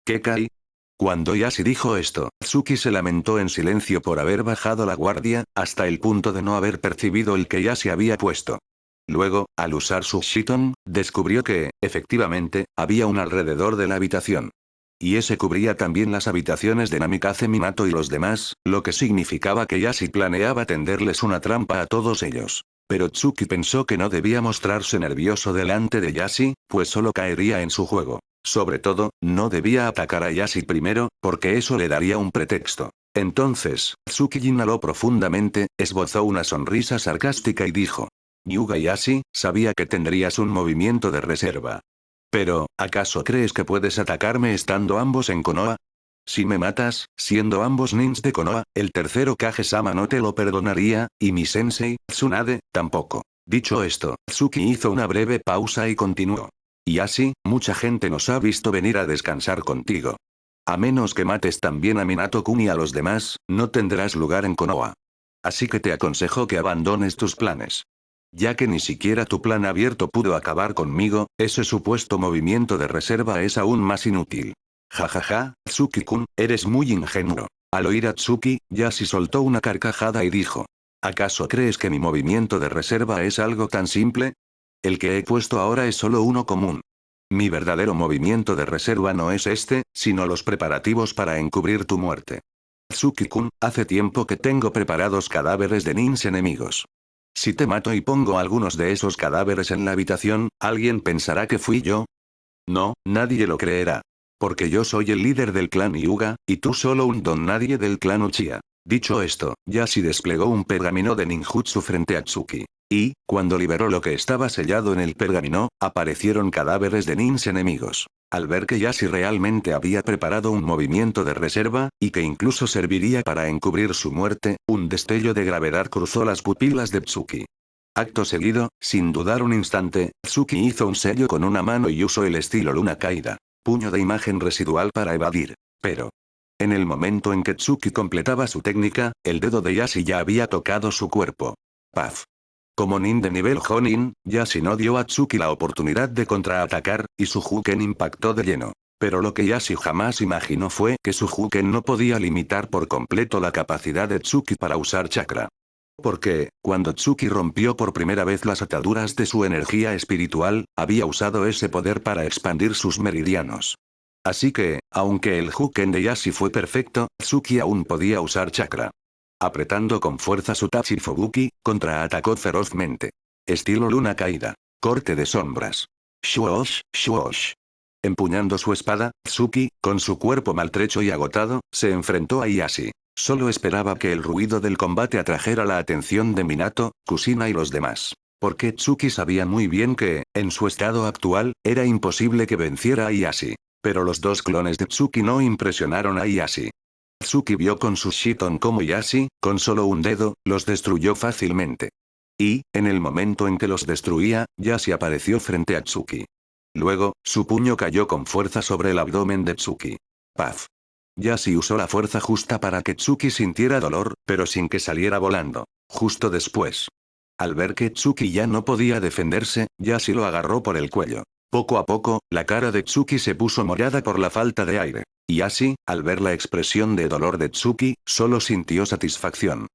¿Kekai? Cuando Yashi dijo esto, Tsuki se lamentó en silencio por haber bajado la guardia, hasta el punto de no haber percibido el que Yashi había puesto. Luego, al usar su Shiton, descubrió que, efectivamente, había un alrededor de la habitación. Y ese cubría también las habitaciones de Namikaze Minato y los demás, lo que significaba que Yashi planeaba tenderles una trampa a todos ellos. Pero Tsuki pensó que no debía mostrarse nervioso delante de Yashi, pues solo caería en su juego. Sobre todo, no debía atacar a Yashi primero, porque eso le daría un pretexto. Entonces, Tsuki inhaló profundamente, esbozó una sonrisa sarcástica y dijo. Yuga Yashi, sabía que tendrías un movimiento de reserva. Pero, ¿acaso crees que puedes atacarme estando ambos en Konoha? Si me matas, siendo ambos nins de Konoha, el tercero Kage-sama no te lo perdonaría, y mi sensei, Tsunade, tampoco. Dicho esto, Tsuki hizo una breve pausa y continuó. Y así, mucha gente nos ha visto venir a descansar contigo. A menos que mates también a Minato-kun y a los demás, no tendrás lugar en Konoha. Así que te aconsejo que abandones tus planes. Ya que ni siquiera tu plan abierto pudo acabar conmigo, ese supuesto movimiento de reserva es aún más inútil. Jajaja, Tsuki-kun, eres muy ingenuo. Al oír a Tsuki, Yashi soltó una carcajada y dijo. ¿Acaso crees que mi movimiento de reserva es algo tan simple? El que he puesto ahora es solo uno común. Mi verdadero movimiento de reserva no es este, sino los preparativos para encubrir tu muerte. Tsuki-kun, hace tiempo que tengo preparados cadáveres de nins enemigos. Si te mato y pongo algunos de esos cadáveres en la habitación, ¿alguien pensará que fui yo? No, nadie lo creerá. Porque yo soy el líder del clan Hyuga, y tú solo un don nadie del clan Uchiha. Dicho esto, Yashi desplegó un pergamino de ninjutsu frente a Tsuki. Y, cuando liberó lo que estaba sellado en el pergamino, aparecieron cadáveres de nins enemigos. Al ver que Yashi realmente había preparado un movimiento de reserva, y que incluso serviría para encubrir su muerte, un destello de gravedad cruzó las pupilas de Tsuki. Acto seguido, sin dudar un instante, Tsuki hizo un sello con una mano y usó el estilo luna caída. Puño de imagen residual para evadir. Pero. En el momento en que Tsuki completaba su técnica, el dedo de Yashi ya había tocado su cuerpo. Paf. Como nin de nivel Jonin, Yashi no dio a Tsuki la oportunidad de contraatacar, y su Juken impactó de lleno. Pero lo que Yashi jamás imaginó fue que su Juken no podía limitar por completo la capacidad de Tsuki para usar chakra. Porque, cuando Tsuki rompió por primera vez las ataduras de su energía espiritual, había usado ese poder para expandir sus meridianos. Así que, aunque el Juken de Yashi fue perfecto, Tsuki aún podía usar chakra. Apretando con fuerza su Tachi Fubuki, contraatacó ferozmente. Estilo luna caída. Corte de sombras. Shuosh, shuosh. Empuñando su espada, Tsuki, con su cuerpo maltrecho y agotado, se enfrentó a Yashi. Solo esperaba que el ruido del combate atrajera la atención de Minato, Kusina y los demás. Porque Tsuki sabía muy bien que, en su estado actual, era imposible que venciera a Yashi. Pero los dos clones de Tsuki no impresionaron a Yashi. Tsuki vio con su Shiton como Yashi, con solo un dedo, los destruyó fácilmente. Y, en el momento en que los destruía, Yashi apareció frente a Tsuki. Luego, su puño cayó con fuerza sobre el abdomen de Tsuki. Paf. Yashi usó la fuerza justa para que Tsuki sintiera dolor, pero sin que saliera volando. Justo después. Al ver que Tsuki ya no podía defenderse, Yashi lo agarró por el cuello. Poco a poco, la cara de Tsuki se puso morada por la falta de aire. Y Yashi, al ver la expresión de dolor de Tsuki, solo sintió satisfacción.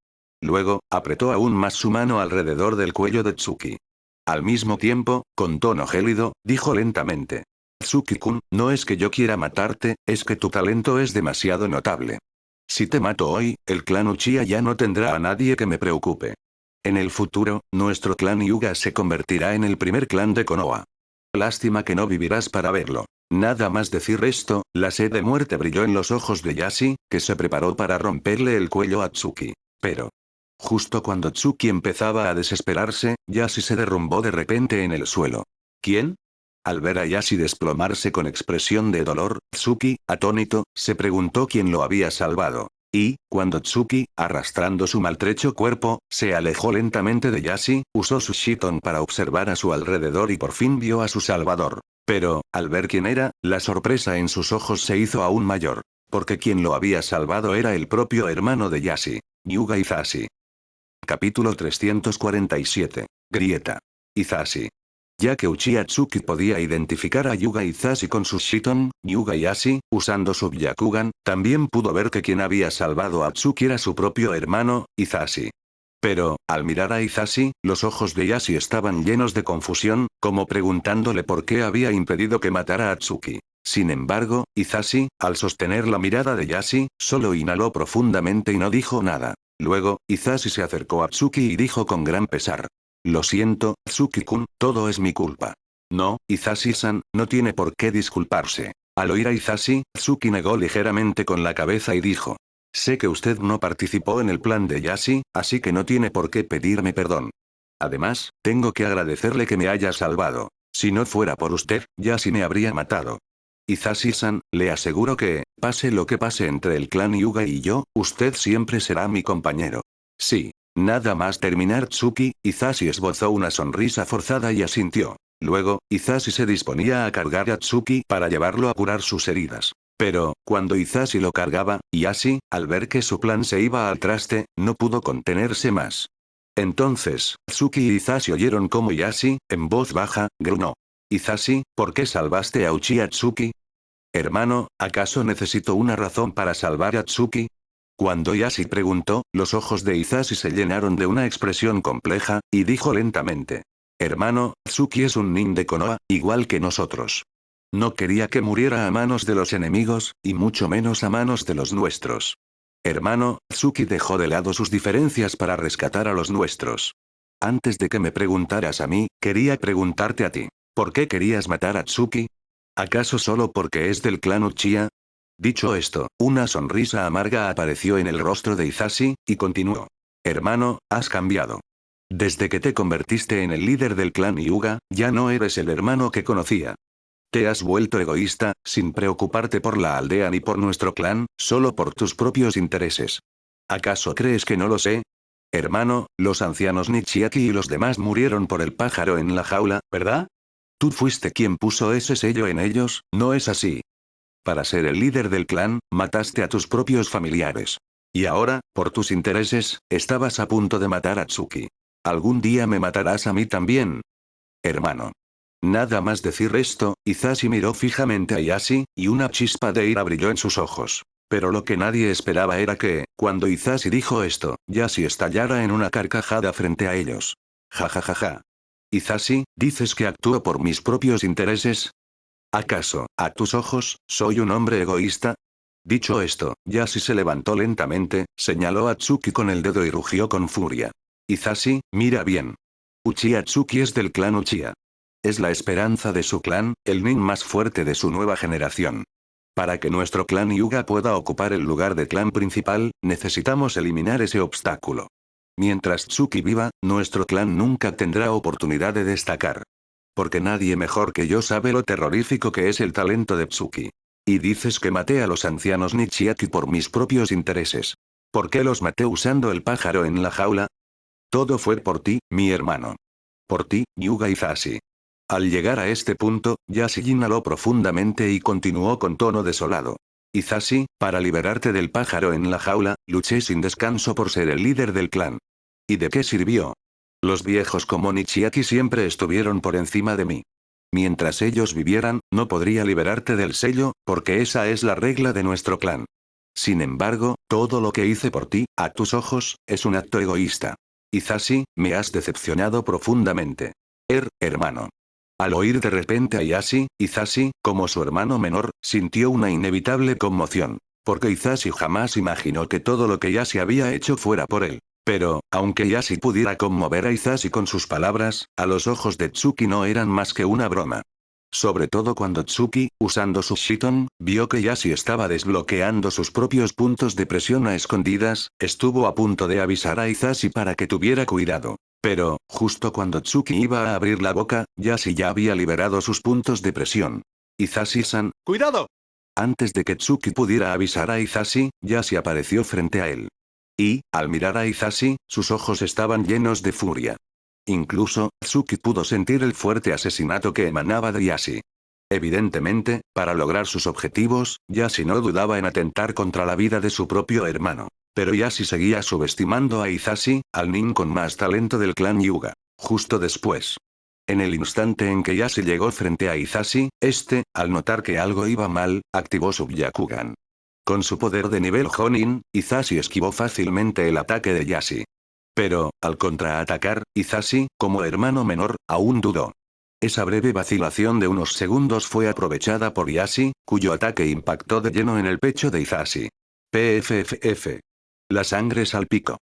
Luego, apretó aún más su mano alrededor del cuello de Tsuki. Al mismo tiempo, con tono gélido, dijo lentamente. Tsuki-kun, no es que yo quiera matarte, es que tu talento es demasiado notable. Si te mato hoy, el clan Uchiha ya no tendrá a nadie que me preocupe. En el futuro, nuestro clan Hyuga se convertirá en el primer clan de Konoha. Lástima que no vivirás para verlo. Nada más decir esto, la sed de muerte brilló en los ojos de Yashi, que se preparó para romperle el cuello a Tsuki. Pero. Justo cuando Tsuki empezaba a desesperarse, Yashi se derrumbó de repente en el suelo. ¿Quién? Al ver a Yashi desplomarse con expresión de dolor, Tsuki, atónito, se preguntó quién lo había salvado. Y, cuando Tsuki, arrastrando su maltrecho cuerpo, se alejó lentamente de Yashi, usó su Shiton para observar a su alrededor y por fin vio a su salvador. Pero, al ver quién era, la sorpresa en sus ojos se hizo aún mayor. Porque quien lo había salvado era el propio hermano de Yashi, Hyuga Hisashi. Capítulo 347. Grieta. Hisashi. Ya que Uchiha Tsuki podía identificar a Hyuga Hisashi con su Shiton, Hyuga Yashi, usando su Byakugan, también pudo ver que quien había salvado a Tsuki era su propio hermano, Hisashi. Pero, al mirar a Hisashi, los ojos de Yashi estaban llenos de confusión, como preguntándole por qué había impedido que matara a Tsuki. Sin embargo, Hisashi, al sostener la mirada de Yashi, solo inhaló profundamente y no dijo nada. Luego, Hisashi se acercó a Tsuki y dijo con gran pesar. Lo siento, Tsuki-kun, todo es mi culpa. No, Hisashi-san, no tiene por qué disculparse. Al oír a Hisashi, Tsuki negó ligeramente con la cabeza y dijo. Sé que usted no participó en el plan de Yashi, así que no tiene por qué pedirme perdón. Además, tengo que agradecerle que me haya salvado. Si no fuera por usted, Yashi me habría matado. Hisashi-san, le aseguro que, pase lo que pase entre el clan Hyuga y yo, usted siempre será mi compañero. Sí. Nada más terminar Tsuki, Hisashi esbozó una sonrisa forzada y asintió. Luego, Hisashi se disponía a cargar a Tsuki para llevarlo a curar sus heridas. Pero, cuando Hisashi lo cargaba, Yashi, al ver que su plan se iba al traste, no pudo contenerse más. Entonces, Tsuki y Hisashi oyeron cómo Yashi, en voz baja, gruñó. Hisashi, ¿por qué salvaste a Uchiha Tsuki? Hermano, ¿acaso necesito una razón para salvar a Tsuki? Cuando Yashi preguntó, los ojos de Hisashi se llenaron de una expresión compleja, y dijo lentamente. Hermano, Tsuki es un nin de Konoha, igual que nosotros. No quería que muriera a manos de los enemigos, y mucho menos a manos de los nuestros. Hermano, Tsuki dejó de lado sus diferencias para rescatar a los nuestros. Antes de que me preguntaras a mí, quería preguntarte a ti. ¿Por qué querías matar a Tsuki? ¿Acaso solo porque es del clan Uchiha? Dicho esto, una sonrisa amarga apareció en el rostro de Hisashi, y continuó. Hermano, has cambiado. Desde que te convertiste en el líder del clan Hyuga, ya no eres el hermano que conocía. Te has vuelto egoísta, sin preocuparte por la aldea ni por nuestro clan, solo por tus propios intereses. ¿Acaso crees que no lo sé? Hermano, los ancianos Nichiaki y los demás murieron por el pájaro en la jaula, ¿verdad? Tú fuiste quien puso ese sello en ellos, ¿no es así? Para ser el líder del clan, mataste a tus propios familiares. Y ahora, por tus intereses, estabas a punto de matar a Tsuki. ¿Algún día me matarás a mí también? Hermano. Nada más decir esto, Hisashi miró fijamente a Yashi, y una chispa de ira brilló en sus ojos. Pero lo que nadie esperaba era que, cuando Hisashi dijo esto, Yashi estallara en una carcajada frente a ellos. Ja ja ja ja. Hisashi, ¿dices que actúo por mis propios intereses? ¿Acaso, a tus ojos, soy un hombre egoísta? Dicho esto, Yashi se levantó lentamente, señaló a Tsuki con el dedo y rugió con furia. Hisashi, mira bien. Uchiha Tsuki es del clan Uchiha. Es la esperanza de su clan, el nin más fuerte de su nueva generación. Para que nuestro clan Hyuga pueda ocupar el lugar de clan principal, necesitamos eliminar ese obstáculo. Mientras Tsuki viva, nuestro clan nunca tendrá oportunidad de destacar. Porque nadie mejor que yo sabe lo terrorífico que es el talento de Tsuki. Y dices que maté a los ancianos Nichiaki por mis propios intereses. ¿Por qué los maté usando el pájaro en la jaula? Todo fue por ti, mi hermano. Por ti, Hyuga Hisashi. Al llegar a este punto, Yashi inhaló profundamente y continuó con tono desolado. Hisashi, para liberarte del pájaro en la jaula, luché sin descanso por ser el líder del clan. ¿Y de qué sirvió? Los viejos como Nichiaki siempre estuvieron por encima de mí. Mientras ellos vivieran, no podría liberarte del sello, porque esa es la regla de nuestro clan. Sin embargo, todo lo que hice por ti, a tus ojos, es un acto egoísta. Hisashi, me has decepcionado profundamente. Hermano. Al oír de repente a Yashi, Hisashi, como su hermano menor, sintió una inevitable conmoción. Porque Hisashi jamás imaginó que todo lo que Yashi había hecho fuera por él. Pero, aunque Yashi pudiera conmover a Hisashi con sus palabras, a los ojos de Tsuki no eran más que una broma. Sobre todo cuando Tsuki, usando su Shiton, vio que Yashi estaba desbloqueando sus propios puntos de presión a escondidas, estuvo a punto de avisar a Hisashi para que tuviera cuidado. Pero, justo cuando Tsuki iba a abrir la boca, Yashi ya había liberado sus puntos de presión. Hisashi-san, ¡cuidado! Antes de que Tsuki pudiera avisar a Hisashi, Yashi apareció frente a él. Y, al mirar a Hisashi, sus ojos estaban llenos de furia. Incluso, Tsuki pudo sentir el fuerte asesinato que emanaba de Yashi. Evidentemente, para lograr sus objetivos, Yashi no dudaba en atentar contra la vida de su propio hermano. Pero Yashi seguía subestimando a Hisashi, al nin con más talento del clan Hyuga. Justo después. En el instante en que Yashi llegó frente a Hisashi, al notar que algo iba mal, activó su Byakugan. Con su poder de nivel Jonin, Hisashi esquivó fácilmente el ataque de Yashi. Pero, al contraatacar, Hisashi, como hermano menor, aún dudó. Esa breve vacilación de unos segundos fue aprovechada por Yashi, cuyo ataque impactó de lleno en el pecho de Hisashi. PFFF. La sangre salpicó.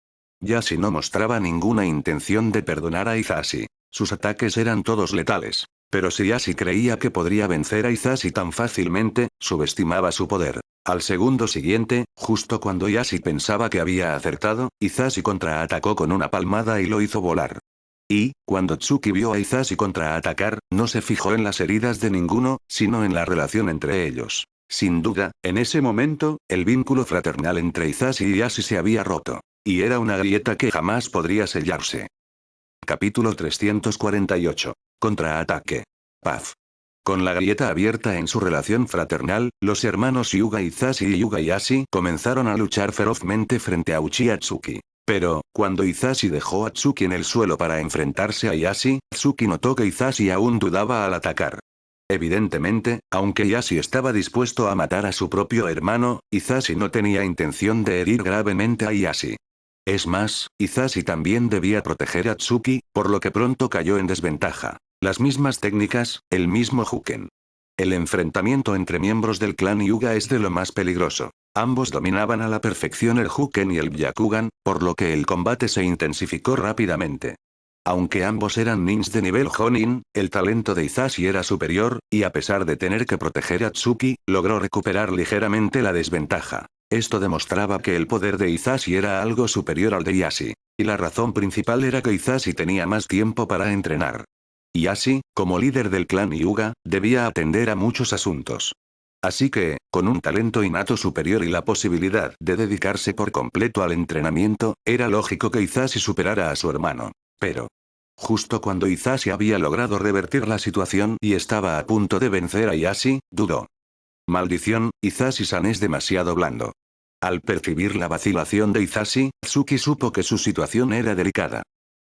Yashi no mostraba ninguna intención de perdonar a Hisashi. Sus ataques eran todos letales. Pero si Yashi creía que podría vencer a Hisashi tan fácilmente, subestimaba su poder. Al segundo siguiente, justo cuando Yashi pensaba que había acertado, Hisashi contraatacó con una palmada y lo hizo volar. Y, cuando Tsuki vio a Hisashi contraatacar, no se fijó en las heridas de ninguno, sino en la relación entre ellos. Sin duda, en ese momento, el vínculo fraternal entre Hisashi y Yashi se había roto. Y era una grieta que jamás podría sellarse. Capítulo 348. Contraataque. Paz. Con la grieta abierta en su relación fraternal, los hermanos Hyuga Hisashi y Hyuga Yashi comenzaron a luchar ferozmente frente a Uchiha Tsuki. Pero, cuando Hisashi dejó a Tsuki en el suelo para enfrentarse a Yashi, Tsuki notó que Hisashi aún dudaba al atacar. Evidentemente, aunque Yashi estaba dispuesto a matar a su propio hermano, Hisashi no tenía intención de herir gravemente a Yashi. Es más, Hisashi también debía proteger a Tsuki, por lo que pronto cayó en desventaja. Las mismas técnicas, el mismo Huken. El enfrentamiento entre miembros del clan Hyuga es de lo más peligroso. Ambos dominaban a la perfección el Huken y el Byakugan, por lo que el combate se intensificó rápidamente. Aunque ambos eran nins de nivel Jonin, el talento de Hisashi era superior, y a pesar de tener que proteger a Tsuki, logró recuperar ligeramente la desventaja. Esto demostraba que el poder de Hisashi era algo superior al de Yashi. Y la razón principal era que Hisashi tenía más tiempo para entrenar. Yashi, como líder del clan Hyuga, debía atender a muchos asuntos. Así que, con un talento innato superior y la posibilidad de dedicarse por completo al entrenamiento, era lógico que Hisashi superara a su hermano. Pero, justo cuando Hisashi había logrado revertir la situación y estaba a punto de vencer a Yashi, dudó. Maldición, Hisashi-san es demasiado blando. Al percibir la vacilación de Hisashi, Tsuki supo que su situación era delicada.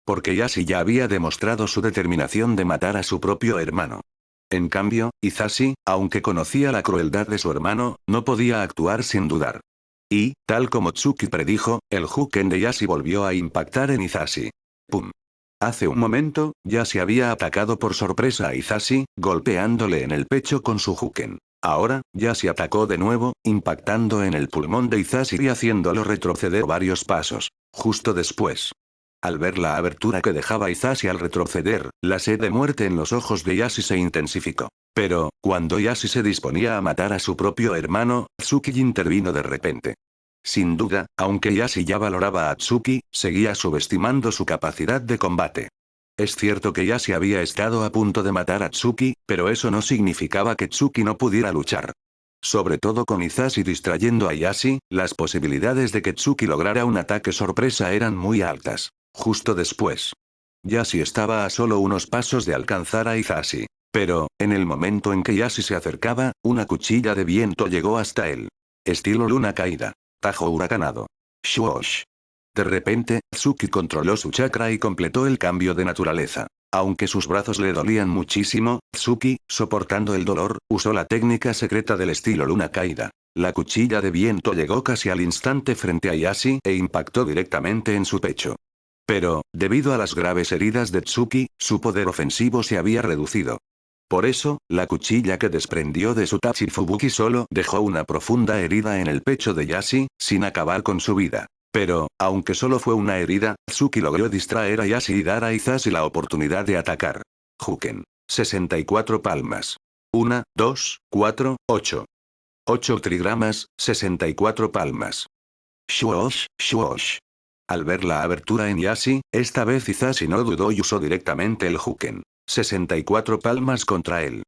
Porque Yashi ya había demostrado su determinación de matar a su propio hermano. En cambio, Hisashi, aunque conocía la crueldad de su hermano, no podía actuar sin dudar. Y, tal como Tsuki predijo, el Huken de Yashi volvió a impactar en Hisashi. ¡Pum! Hace un momento, Yashi había atacado por sorpresa a Hisashi, golpeándole en el pecho con su Huken. Ahora, Yashi atacó de nuevo, impactando en el pulmón de Hisashi y haciéndolo retroceder varios pasos. Justo después. Al ver la abertura que dejaba Hisashi al retroceder, la sed de muerte en los ojos de Yashi se intensificó. Pero, cuando Yashi se disponía a matar a su propio hermano, Tsuki intervino de repente. Sin duda, aunque Yashi ya valoraba a Tsuki, seguía subestimando su capacidad de combate. Es cierto que Yashi había estado a punto de matar a Tsuki, pero eso no significaba que Tsuki no pudiera luchar. Sobre todo con Hisashi distrayendo a Yashi, las posibilidades de que Tsuki lograra un ataque sorpresa eran muy altas. Justo después. Yashi estaba a solo unos pasos de alcanzar a Hisashi. Pero, en el momento en que Yashi se acercaba, una cuchilla de viento llegó hasta él. Estilo luna caída. Tajo huracanado. Shwosh. De repente, Tsuki controló su chakra y completó el cambio de naturaleza. Aunque sus brazos le dolían muchísimo, Tsuki, soportando el dolor, usó la técnica secreta del estilo luna caída. La cuchilla de viento llegó casi al instante frente a Yashi e impactó directamente en su pecho. Pero, debido a las graves heridas de Tsuki, su poder ofensivo se había reducido. Por eso, la cuchilla que desprendió de su Tachi Fubuki solo dejó una profunda herida en el pecho de Yashi, sin acabar con su vida. Pero, aunque solo fue una herida, Tsuki logró distraer a Yashi y dar a Hisashi la oportunidad de atacar. Huken. 64 palmas. 1, 2, 4, 8. 8 trigramas, 64 palmas. Shwosh, shwosh. Al ver la abertura en Yashi, esta vez Hisashi no dudó y usó directamente el Huken. 64 palmas contra él.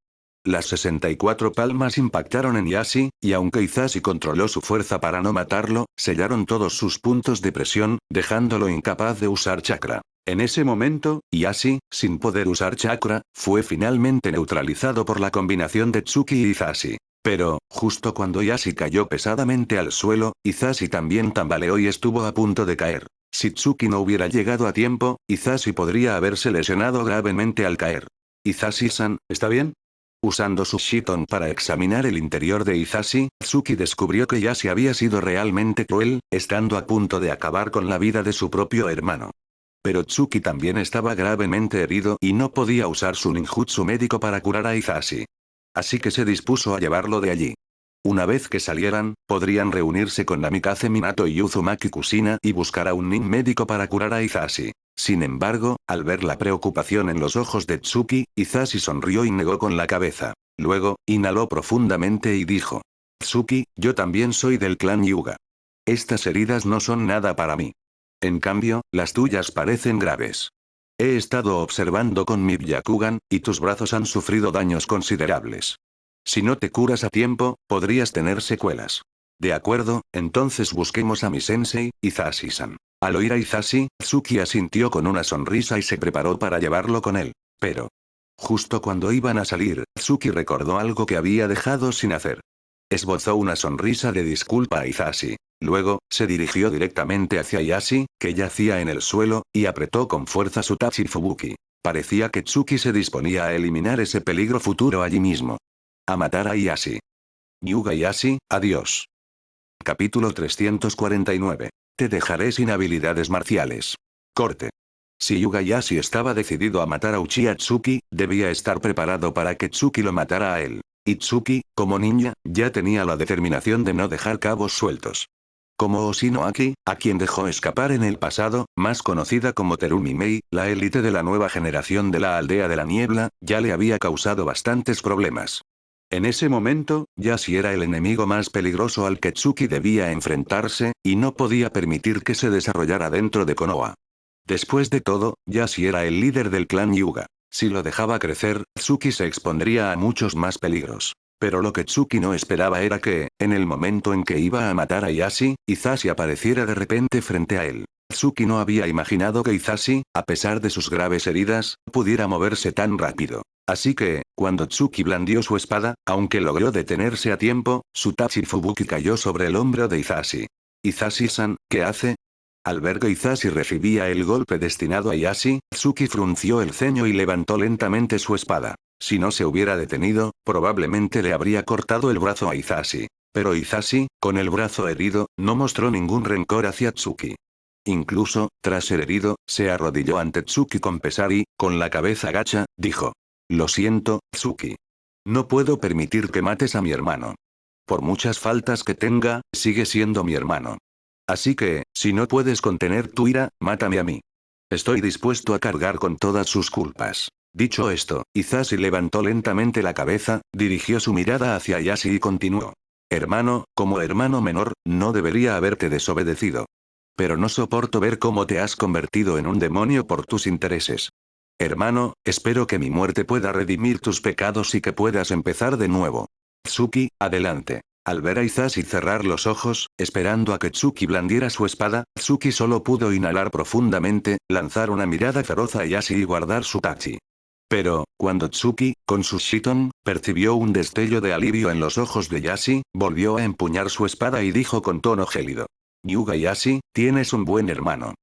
Las 64 palmas impactaron en Yashi, y aunque Hisashi controló su fuerza para no matarlo, sellaron todos sus puntos de presión, dejándolo incapaz de usar chakra. En ese momento, Yashi, sin poder usar chakra, fue finalmente neutralizado por la combinación de Tsuki y Hisashi. Pero, justo cuando Yashi cayó pesadamente al suelo, Hisashi también tambaleó y estuvo a punto de caer. Si Tsuki no hubiera llegado a tiempo, Hisashi podría haberse lesionado gravemente al caer. Hisashi-san, ¿está bien? Usando su Shiton para examinar el interior de Hisashi, Tsuki descubrió que Yashi había sido realmente cruel, estando a punto de acabar con la vida de su propio hermano. Pero Tsuki también estaba gravemente herido y no podía usar su ninjutsu médico para curar a Hisashi. Así que se dispuso a llevarlo de allí. Una vez que salieran, podrían reunirse con Namikaze Minato y Uzumaki Kushina y buscar a un nin médico para curar a Hisashi. Sin embargo, al ver la preocupación en los ojos de Tsuki, Hisashi sonrió y negó con la cabeza. Luego, inhaló profundamente y dijo: Tsuki, yo también soy del clan Hyuga. Estas heridas no son nada para mí. En cambio, las tuyas parecen graves. He estado observando con mi Byakugan, y tus brazos han sufrido daños considerables. Si no te curas a tiempo, podrías tener secuelas. De acuerdo, entonces busquemos a mi sensei, Hisashi-san. Al oír a Hisashi, Tsuki asintió con una sonrisa y se preparó para llevarlo con él. Pero, justo cuando iban a salir, Tsuki recordó algo que había dejado sin hacer. Esbozó una sonrisa de disculpa a Hisashi. Luego, se dirigió directamente hacia Yashi, que yacía en el suelo, y apretó con fuerza su Tachi Fubuki. Parecía que Tsuki se disponía a eliminar ese peligro futuro allí mismo. A matar a Yashi. Hyuga Yashi, adiós. Capítulo 349. Te dejaré sin habilidades marciales. Corte. Si Hyuga Yashi estaba decidido a matar a Uchiha Tsuki, debía estar preparado para que Tsuki lo matara a él. Y Tsuki, como ninja, ya tenía la determinación de no dejar cabos sueltos. Como Oshinoaki, a quien dejó escapar en el pasado, más conocida como Terumi Mei, la élite de la nueva generación de la aldea de la niebla, ya le había causado bastantes problemas. En ese momento, Yashi era el enemigo más peligroso al que Tsuki debía enfrentarse, y no podía permitir que se desarrollara dentro de Konoha. Después de todo, Yashi era el líder del clan Hyuga. Si lo dejaba crecer, Tsuki se expondría a muchos más peligros. Pero lo que Tsuki no esperaba era que, en el momento en que iba a matar a Yashi, Hisashi apareciera de repente frente a él. Tsuki no había imaginado que Hisashi, a pesar de sus graves heridas, pudiera moverse tan rápido. Así que, cuando Tsuki blandió su espada, aunque logró detenerse a tiempo, su Tachi Fubuki cayó sobre el hombro de Hisashi. Hisashi-san, ¿qué hace? Al ver que Hisashi recibía el golpe destinado a Yashi, Tsuki frunció el ceño y levantó lentamente su espada. Si no se hubiera detenido, probablemente le habría cortado el brazo a Hisashi. Pero Hisashi, con el brazo herido, no mostró ningún rencor hacia Tsuki. Incluso, tras ser herido, se arrodilló ante Tsuki con pesar y, con la cabeza gacha, dijo: Lo siento, Tsuki. No puedo permitir que mates a mi hermano. Por muchas faltas que tenga, sigue siendo mi hermano. Así que, si no puedes contener tu ira, mátame a mí. Estoy dispuesto a cargar con todas sus culpas. Dicho esto, Hisashi levantó lentamente la cabeza, dirigió su mirada hacia Yashi y continuó. Hermano, como hermano menor, no debería haberte desobedecido. Pero no soporto ver cómo te has convertido en un demonio por tus intereses. Hermano, espero que mi muerte pueda redimir tus pecados y que puedas empezar de nuevo. Tsuki, adelante. Al ver a Hisashi cerrar los ojos, esperando a que Tsuki blandiera su espada, Tsuki solo pudo inhalar profundamente, lanzar una mirada feroz a Yashi y guardar su tachi. Pero, cuando Tsuki, con su Shiton, percibió un destello de alivio en los ojos de Yashi, volvió a empuñar su espada y dijo con tono gélido: Hyuga Yashi, tienes un buen hermano.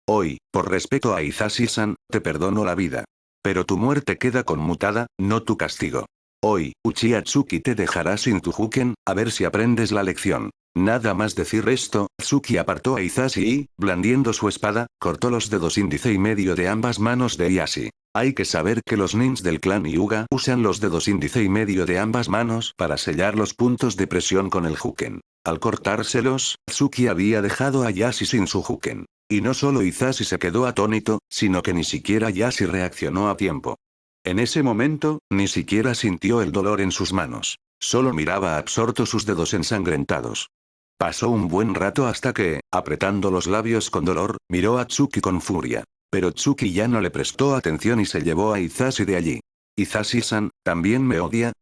Hoy, por respeto a Hisashi-san, te perdono la vida. Pero tu muerte queda conmutada, no tu castigo. Hoy, Uchiha Tsuki te dejará sin tu Juken, a ver si aprendes la lección. Nada más decir esto, Tsuki apartó a Hisashi y, blandiendo su espada, cortó los dedos índice y medio de ambas manos de Yashi. Hay que saber que los nins del clan Hyuga usan los dedos índice y medio de ambas manos para sellar los puntos de presión con el Juken. Al cortárselos, Tsuki había dejado a Yashi sin su Juken. Y no solo Hisashi se quedó atónito, sino que ni siquiera Yashi reaccionó a tiempo. En ese momento, ni siquiera sintió el dolor en sus manos. Solo miraba absorto sus dedos ensangrentados. Pasó un buen rato hasta que, apretando los labios con dolor, miró a Tsuki con furia. Pero Tsuki ya no le prestó atención y se llevó a Hisashi de allí. Hisashi-san, ¿también me odia?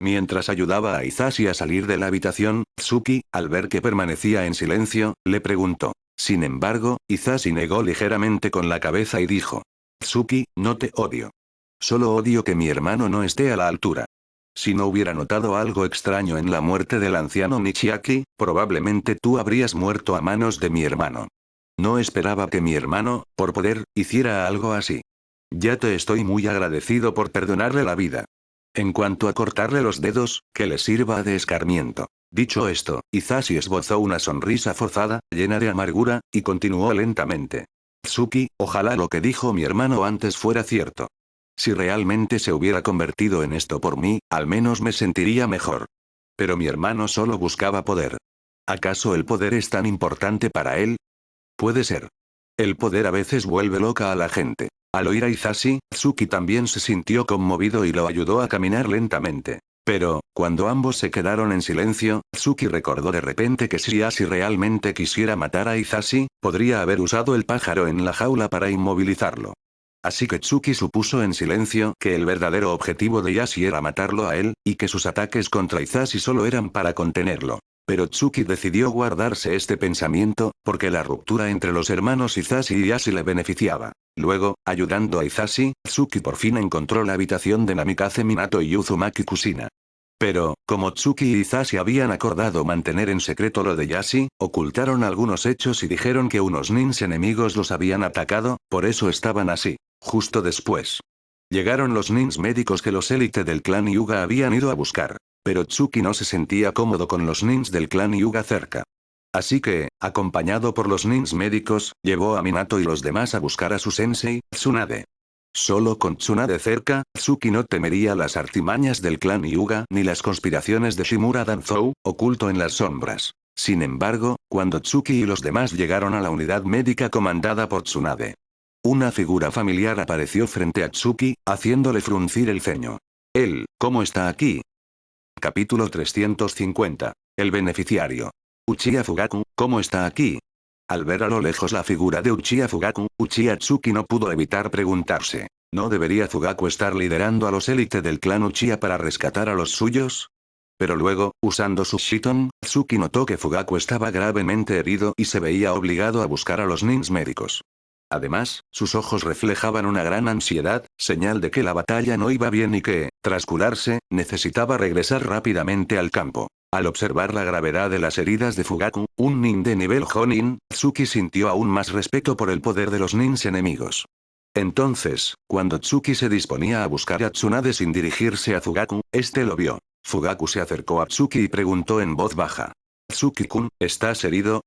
Mientras ayudaba a Hisashi a salir de la habitación, Tsuki, al ver que permanecía en silencio, le preguntó. Sin embargo, Hisashi negó ligeramente con la cabeza y dijo. Tsuki, no te odio. Solo odio que mi hermano no esté a la altura. Si no hubiera notado algo extraño en la muerte del anciano Michiaki, probablemente tú habrías muerto a manos de mi hermano. No esperaba que mi hermano, por poder, hiciera algo así. Ya te estoy muy agradecido por perdonarle la vida. En cuanto a cortarle los dedos, que le sirva de escarmiento. Dicho esto, Hisashi esbozó una sonrisa forzada, llena de amargura, y continuó lentamente. Tsuki, ojalá lo que dijo mi hermano antes fuera cierto. Si realmente se hubiera convertido en esto por mí, al menos me sentiría mejor. Pero mi hermano solo buscaba poder. ¿Acaso el poder es tan importante para él? Puede ser. El poder a veces vuelve loca a la gente. Al oír a Hisashi, Tsuki también se sintió conmovido y lo ayudó a caminar lentamente. Pero, cuando ambos se quedaron en silencio, Tsuki recordó de repente que si Hisashi realmente quisiera matar a Hisashi, podría haber usado el pájaro en la jaula para inmovilizarlo. Así que Tsuki supuso en silencio que el verdadero objetivo de Hisashi era matarlo a él, y que sus ataques contra Hisashi solo eran para contenerlo. Pero Tsuki decidió guardarse este pensamiento, porque la ruptura entre los hermanos Hisashi y Hisashi le beneficiaba. Luego, ayudando a Hisashi, Tsuki por fin encontró la habitación de Namikaze Minato y Uzumaki Kushina. Pero, como Tsuki y Hisashi habían acordado mantener en secreto lo de Yashi, ocultaron algunos hechos y dijeron que unos nins enemigos los habían atacado, por eso estaban así. Justo después. Llegaron los nins médicos que los élite del clan Hyuga habían ido a buscar. Pero Tsuki no se sentía cómodo con los nins del clan Hyuga cerca. Así que, acompañado por los nins médicos, llevó a Minato y los demás a buscar a su sensei, Tsunade. Solo con Tsunade cerca, Tsuki no temería las artimañas del clan Hyuga ni las conspiraciones de Shimura Danzou, oculto en las sombras. Sin embargo, cuando Tsuki y los demás llegaron a la unidad médica comandada por Tsunade, una figura familiar apareció frente a Tsuki, haciéndole fruncir el ceño. Él, ¿cómo está aquí? Capítulo 350. El beneficiario. Uchiha Fugaku, ¿cómo está aquí? Al ver a lo lejos la figura de Uchiha Fugaku, Uchiha Tsuki no pudo evitar preguntarse. ¿No debería Fugaku estar liderando a los élite del clan Uchiha para rescatar a los suyos? Pero luego, usando su Shiton, Tsuki notó que Fugaku estaba gravemente herido y se veía obligado a buscar a los nins médicos. Además, sus ojos reflejaban una gran ansiedad, señal de que la batalla no iba bien y que, tras curarse, necesitaba regresar rápidamente al campo. Al observar la gravedad de las heridas de Fugaku, un nin de nivel Jonin, Tsuki sintió aún más respeto por el poder de los nins enemigos. Entonces, cuando Tsuki se disponía a buscar a Tsunade sin dirigirse a Fugaku, este lo vio. Fugaku se acercó a Tsuki y preguntó en voz baja. Tsuki-kun, ¿estás herido?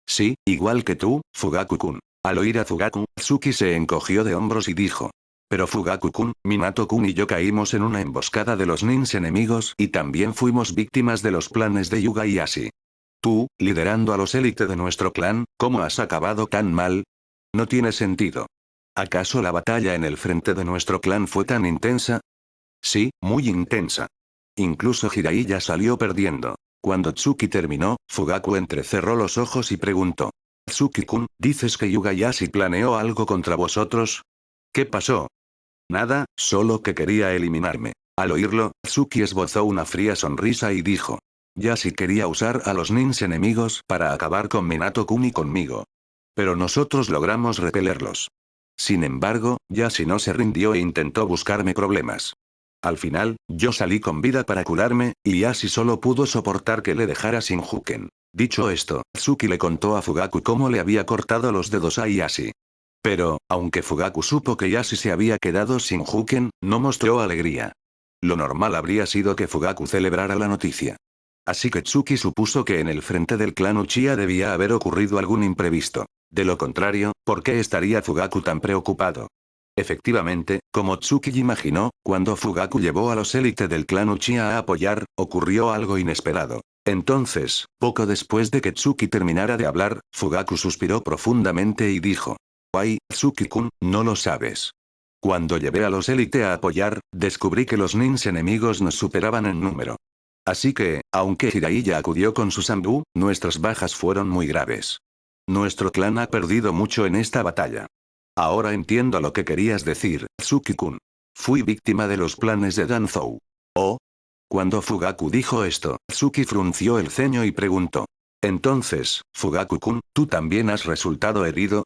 Sí, igual que tú, Fugaku-kun. Al oír a Fugaku, Tsuki se encogió de hombros y dijo. Pero Fugaku-kun, Minato-kun y yo caímos en una emboscada de los nins enemigos y también fuimos víctimas de los planes de Yuga y Yashi. Tú, liderando a los élite de nuestro clan, ¿cómo has acabado tan mal? No tiene sentido. ¿Acaso la batalla en el frente de nuestro clan fue tan intensa? Sí, muy intensa. Incluso Jiraiya salió perdiendo. Cuando Tsuki terminó, Fugaku entrecerró los ojos y preguntó. Tsuki-kun, ¿dices que Yuga Yashi planeó algo contra vosotros? ¿Qué pasó? Nada, solo que quería eliminarme. Al oírlo, Tsuki esbozó una fría sonrisa y dijo. Yashi quería usar a los nins enemigos para acabar con Minato-kun y conmigo. Pero nosotros logramos repelerlos. Sin embargo, Yashi no se rindió e intentó buscarme problemas. Al final, yo salí con vida para curarme, y Yashi solo pudo soportar que le dejara sin Shinjuken. Dicho esto, Tsuki le contó a Fugaku cómo le había cortado los dedos a Yashi. Pero, aunque Fugaku supo que Yashi se había quedado sin Shinjuken, no mostró alegría. Lo normal habría sido que Fugaku celebrara la noticia. Así que Tsuki supuso que en el frente del clan Uchiha debía haber ocurrido algún imprevisto. De lo contrario, ¿por qué estaría Fugaku tan preocupado? Efectivamente, como Tsuki imaginó, cuando Fugaku llevó a los élite del clan Uchiha a apoyar, ocurrió algo inesperado. Entonces, poco después de que Tsuki terminara de hablar, Fugaku suspiró profundamente y dijo. Ay, Tsuki-kun, no lo sabes. Cuando llevé a los élite a apoyar, descubrí que los nins enemigos nos superaban en número. Así que, aunque Jiraiya acudió con su Sanbu, nuestras bajas fueron muy graves. Nuestro clan ha perdido mucho en esta batalla. Ahora entiendo lo que querías decir, Tsuki-kun. Fui víctima de los planes de Danzou. Oh. Cuando Fugaku dijo esto, Tsuki frunció el ceño y preguntó. Entonces, Fugaku-kun, ¿tú también has resultado herido?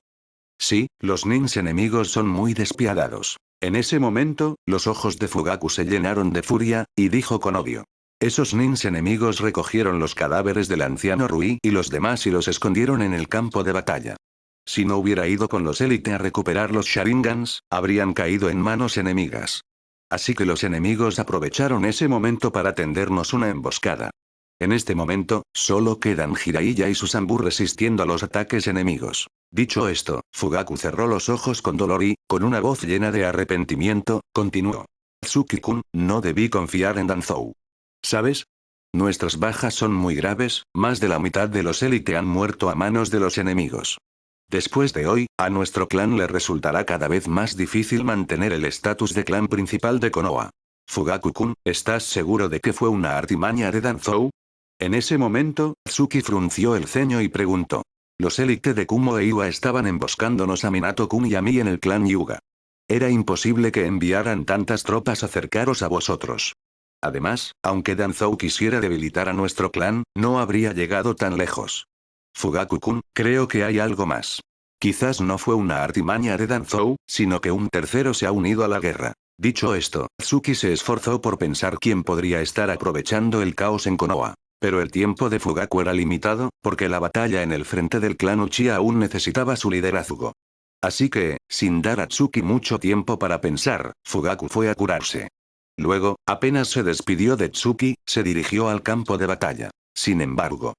Sí, los nins enemigos son muy despiadados. En ese momento, los ojos de Fugaku se llenaron de furia, y dijo con odio. Esos nins enemigos recogieron los cadáveres del anciano Rui y los demás y los escondieron en el campo de batalla. Si no hubiera ido con los élite a recuperar los Sharingans, habrían caído en manos enemigas. Así que los enemigos aprovecharon ese momento para tendernos una emboscada. En este momento, solo quedan Jiraiya y Susanbu resistiendo a los ataques enemigos. Dicho esto, Fugaku cerró los ojos con dolor y, con una voz llena de arrepentimiento, continuó. Tsuki-kun, no debí confiar en Danzou. ¿Sabes? Nuestras bajas son muy graves, más de la mitad de los élite han muerto a manos de los enemigos. Después de hoy, a nuestro clan le resultará cada vez más difícil mantener el estatus de clan principal de Konoha. Fugaku-kun, ¿estás seguro de que fue una artimaña de Danzou? En ese momento, Tsuki frunció el ceño y preguntó. Los élite de Kumo e Iwa estaban emboscándonos a Minato-kun y a mí en el clan Hyuga. Era imposible que enviaran tantas tropas a acercaros a vosotros. Además, aunque Danzou quisiera debilitar a nuestro clan, no habría llegado tan lejos. Fugaku-kun, creo que hay algo más. Quizás no fue una artimaña de Danzou, sino que un tercero se ha unido a la guerra. Dicho esto, Tsuki se esforzó por pensar quién podría estar aprovechando el caos en Konoha. Pero el tiempo de Fugaku era limitado, porque la batalla en el frente del clan Uchiha aún necesitaba su liderazgo. Así que, sin dar a Tsuki mucho tiempo para pensar, Fugaku fue a curarse. Luego, apenas se despidió de Tsuki, se dirigió al campo de batalla. Sin embargo,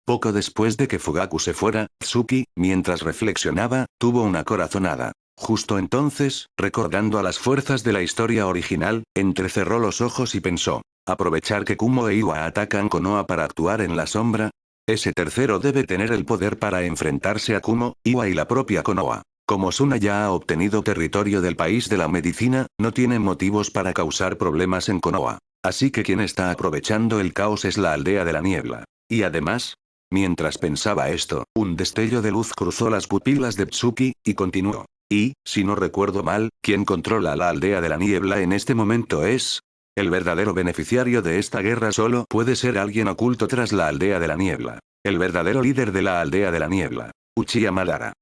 poco después de que Fugaku se fuera, Tsuki, mientras reflexionaba, tuvo una corazonada. Justo entonces, recordando a las fuerzas de la historia original, entrecerró los ojos y pensó. Aprovechar que Kumo e Iwa atacan Konoha para actuar en la sombra. Ese tercero debe tener el poder para enfrentarse a Kumo, Iwa y la propia Konoha. Como Suna ya ha obtenido territorio del país de la medicina, no tiene motivos para causar problemas en Konoha. Así que quien está aprovechando el caos es la aldea de la niebla. Y además, mientras pensaba esto, un destello de luz cruzó las pupilas de Tsuki, y continuó. Y, si no recuerdo mal, quien controla la aldea de la niebla en este momento es... El verdadero beneficiario de esta guerra solo puede ser alguien oculto tras la aldea de la niebla. El verdadero líder de la aldea de la niebla. Uchiha Madara.